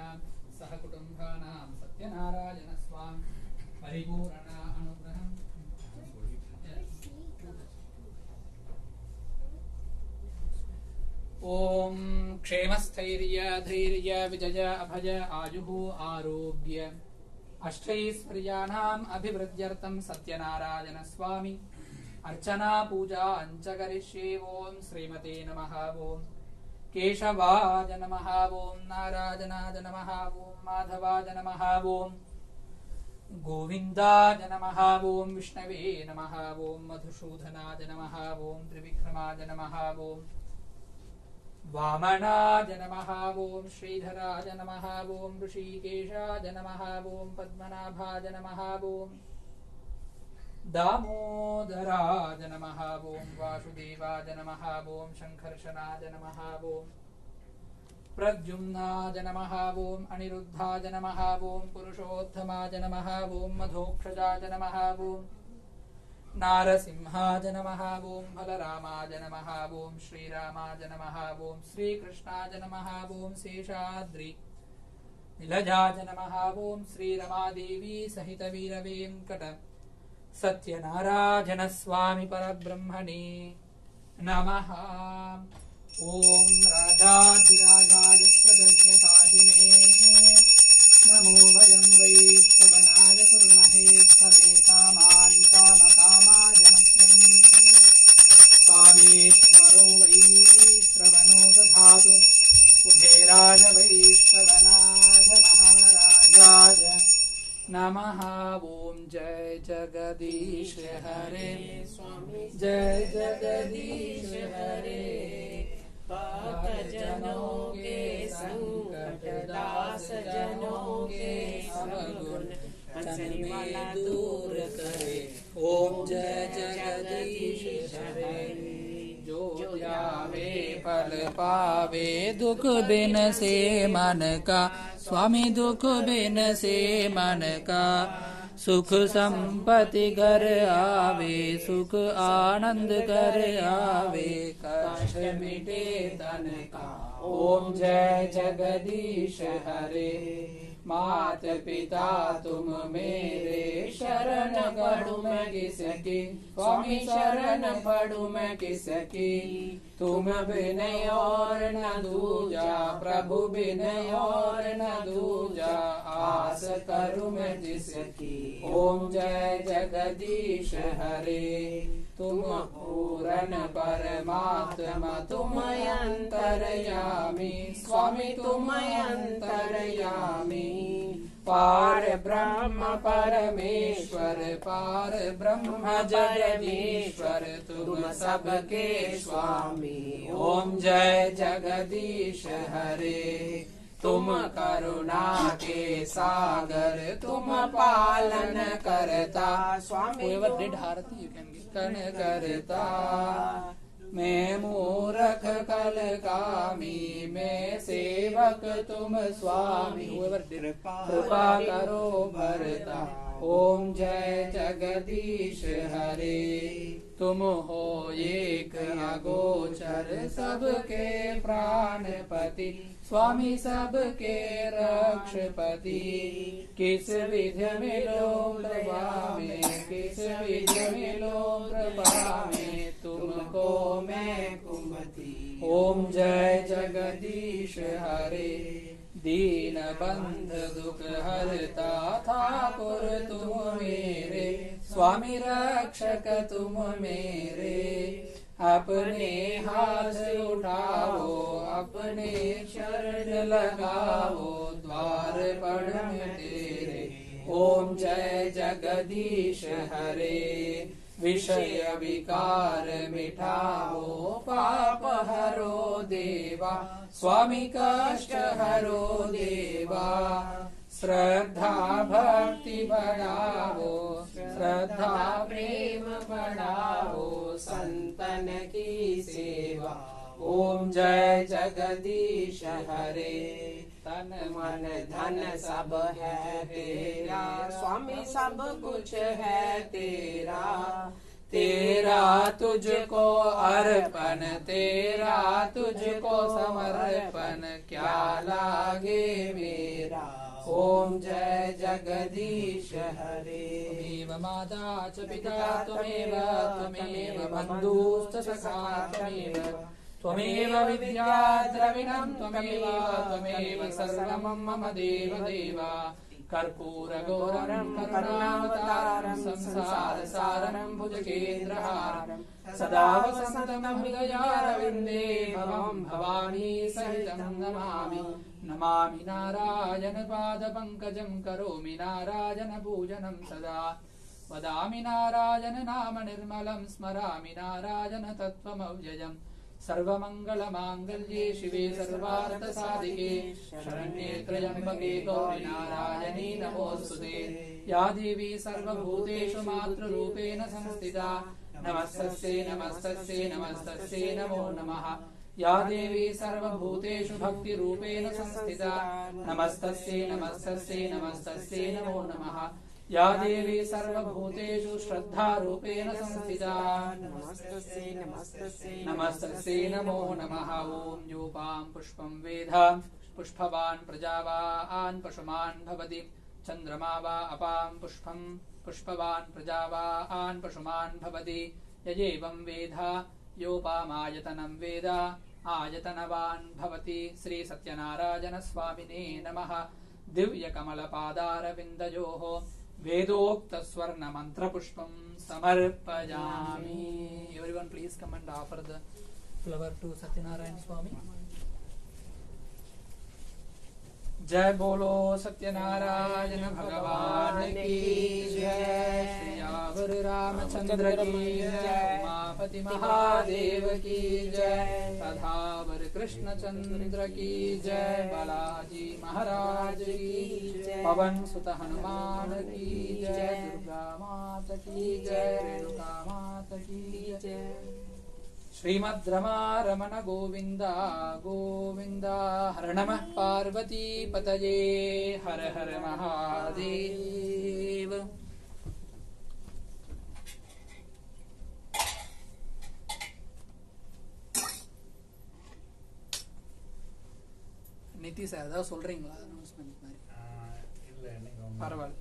Sahakutumbhanam Satyanarayana Swami Paripurana Anugraham. Om Kshemasthirya Dhirya Vijaya Abhaya Ajuhu Arogya अष्टैश्वर्याणाम् अभिवृद्ध्यर्थं Satyanarayan स्वामी अर्चना पूजा अंच करिष्ये। ओम श्रीमते नमः। ओम केशवाय नमः। ओम नारायणाय नमः। ओम माधवाय नमः। ओम गोविन्दाय नमः। ओम विष्णवे नमः। ओम मधुसूदनाय नमः। ओम त्रिविक्रमाय नमः। ओम वामनाय नमः। ओम श्रीधराय नमः। ओम ऋषिकेशाय नमः। ओम पद्मनाभाय नमः। ओम दामोदराय नमः। ओम वासुदेवाय नमः। ओम शंकर्षणाय नमः। ओम प्रद्युम्नाय नमः। ओम अनिरुद्धाय नमः। ओम पुरुषोत्तमाय नमः। ओम मधोक्षजाय नमः। ओम नारसिंहाय नमः। ओम बलरामाय नमः। ओम श्रीरामाय नमः। ओम श्रीकृष्णाय नमः। ओम शेषाद्रि निलजाय नमः। ओम श्रीरमादेवी सहित वीरवेंकट सत्यनारायण स्वामी परब्रह्मणे नमः। ओम राजाधिराजाय प्रज्ञसाहिने नमो वयं वै श्रवणाय कुर्महे समे कामान् कामकामाय मह्यम् कामेश्वरो वै श्रवणो दधातु कुबेराय वै श्रवणाय महाराजाय नमः। ओम जय जगदीश हरे जय जगदीश हरे भक्तजनों के संकट दास जनों के अवगुण हंसने दूर करे। ओम जय जगदीश हरे। जो जावे फल पावे दुख बिन से मन का स्वामी दुख बिन से मन का सुख संपत्ति घर आवे सुख आनंद कर आवे कष्ट मिटे तन का। ओम जय जगदीश हरे। मात पिता तुम मेरे शरण पढ़ू मैं किसकी स्वामी शरण पढ़ू मैं किसकी तुम बिन और न दूजा प्रभु बिन और न दूजा आस करूं मैं जिसकी। ओम जय जगदीश हरे। तुम पूर्ण परमात्मा तुम अंतर्यामी स्वामी तुम अंतर्यामी पार ब्रह्म परमेश्वर पार ब्रह्म जगदीश्वर तुम सबके स्वामी। ओम जय जगदीश हरे। तुम करुणा के सागर तुम पालन करता स्वामी कन करता। मैं मूरख कल कामी मैं सेवक तुम स्वामी कृपा करो भरता। ओम जय जगदीश हरे। तुम हो एक अगोचर सबके प्राणपति स्वामी सबके रक्षपति किस विधि मिलो प्रभा में किस विधि मिलो प्रभा में तुमको मैं कुमति। ओम जय जगदीश हरे। दीन बंध दुख हरता ठाकुर तुम मेरे स्वामी रक्षक तुम मेरे अपने हाथ उठाओ अपने शरण लगाओ द्वार पर तेरे। ओम जय जगदीश हरे। विषय विकार मिटाओ पाप हरो देवा स्वामी कष्ट हरो देवा श्रद्धा भक्ति बढ़ाओ श्रद्धा प्रेम बढ़ाओ संतन की सेवा। ओम जय जगदीश हरे। तन मन धन सब है तेरा स्वामी सब कुछ है तेरा तेरा तुझको अर्पण तेरा तुझको समर्पण क्या लागे मेरा। ओम जय जगदीश हरे। त्वमेव माता च पिता त्वमेव त्वमेव बन्धुश्च सखा त्वमेव त्वमेव विद्या द्रविणं त्वमेव त्वमेव सर्वं मम देव देव कर्पूरगौरं करुणावतारं संसारसारं भुजगेन्द्रहारं सदा वसन्तं हृदयारविन्दे भवं भवानी सहितं नमामि। नमामि नारायण पादपङ्कजं करोमि नारायण पूजनं सदा वदामि नारायण नाम निर्मलं स्मरामि नारायण तत्त्वमव्ययम्। सर्वमङ्गलमाङ्गल्ये शिवे सर्वार्थसाधिके शरण्ये त्र्यम्बके गौरि नारायणी नमोऽस्तुते। या देवी सर्वभूतेषु मातृरूपेण संस्थिता नमस्तस्यै नमस्तस्यै नमस्तस्यै नमो नमः। या देवी सर्वभूतेषु भक्तिरूपेण संस्थिता नमस्तस्यै नमस्तस्यै नमस्तस्यै नमो नमः। या देवी सर्वभूतेषु श्रद्धारूपेण संस्थिता नमस्तस्यै नमस्तस्यै नमस्तस्यै नमो नमः। ओम योपां पुष्पं वेद पुष्पवान् प्रजावान् पशुमान् भवति चन्द्रमा वा अपां पुष्पं पुष्पवान् प्रजावान् पशुमान् भवति यजेवं वेद योपामायतनं वेद आयतनवान् भवति। श्री सत्यनारायण स्वामिने नमः। दिव्यकमलपादारविन्दयोः वेदोक्तस्वर्णमन्त्रपुष्पं समर्पयामि। Everyone please come and offer the flower to Sathyanarayana Swami. जय बोलो सत्यनारायण भगवान की जय। श्रीयावर रामचंद्र की जय। उमापति महादेव की जय। राधावर कृष्णचंद्र की जय। बालाजी महाराज की जय। पवन सुत हनुमान की जय। दुर्गा माता की जय। रेणुका माता की जय। श्रीमद्रमारमण गोविंद गोविंद। हर नमः पार्वती पतये। हर हर महादेव। நித்தி சார் ஏதாவது சொல்றீங்களா அனௌன்ஸ்மெண்ட் மாதிரி? இல்ல எனக்கு பரவாயில்ல.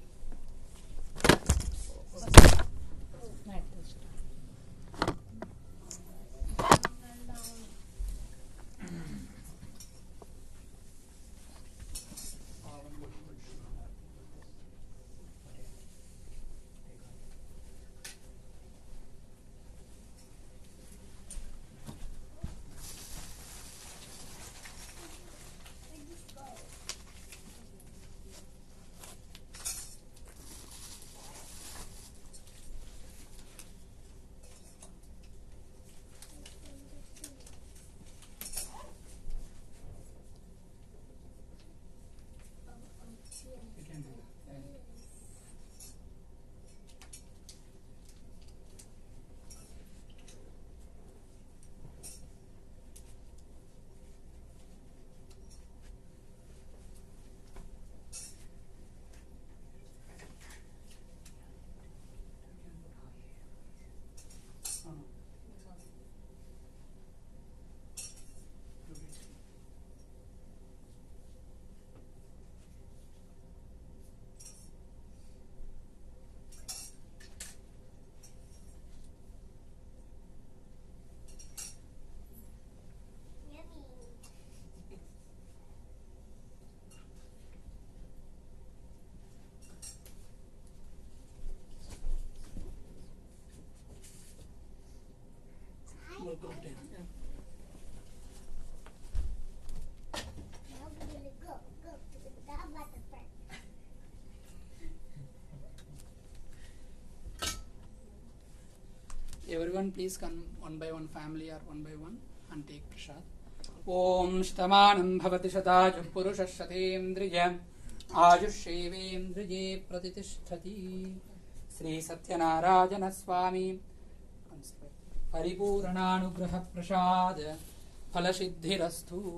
Everyone please come one by one, family or one by one, and take prasad. Om Shtamanam Bhavati Shatajuh Purushah Shatendriya Ajushevendriye Pratitishthati. Sri Satyanarayana Swami Paripurananugraha Prasad Phalasiddhirastu.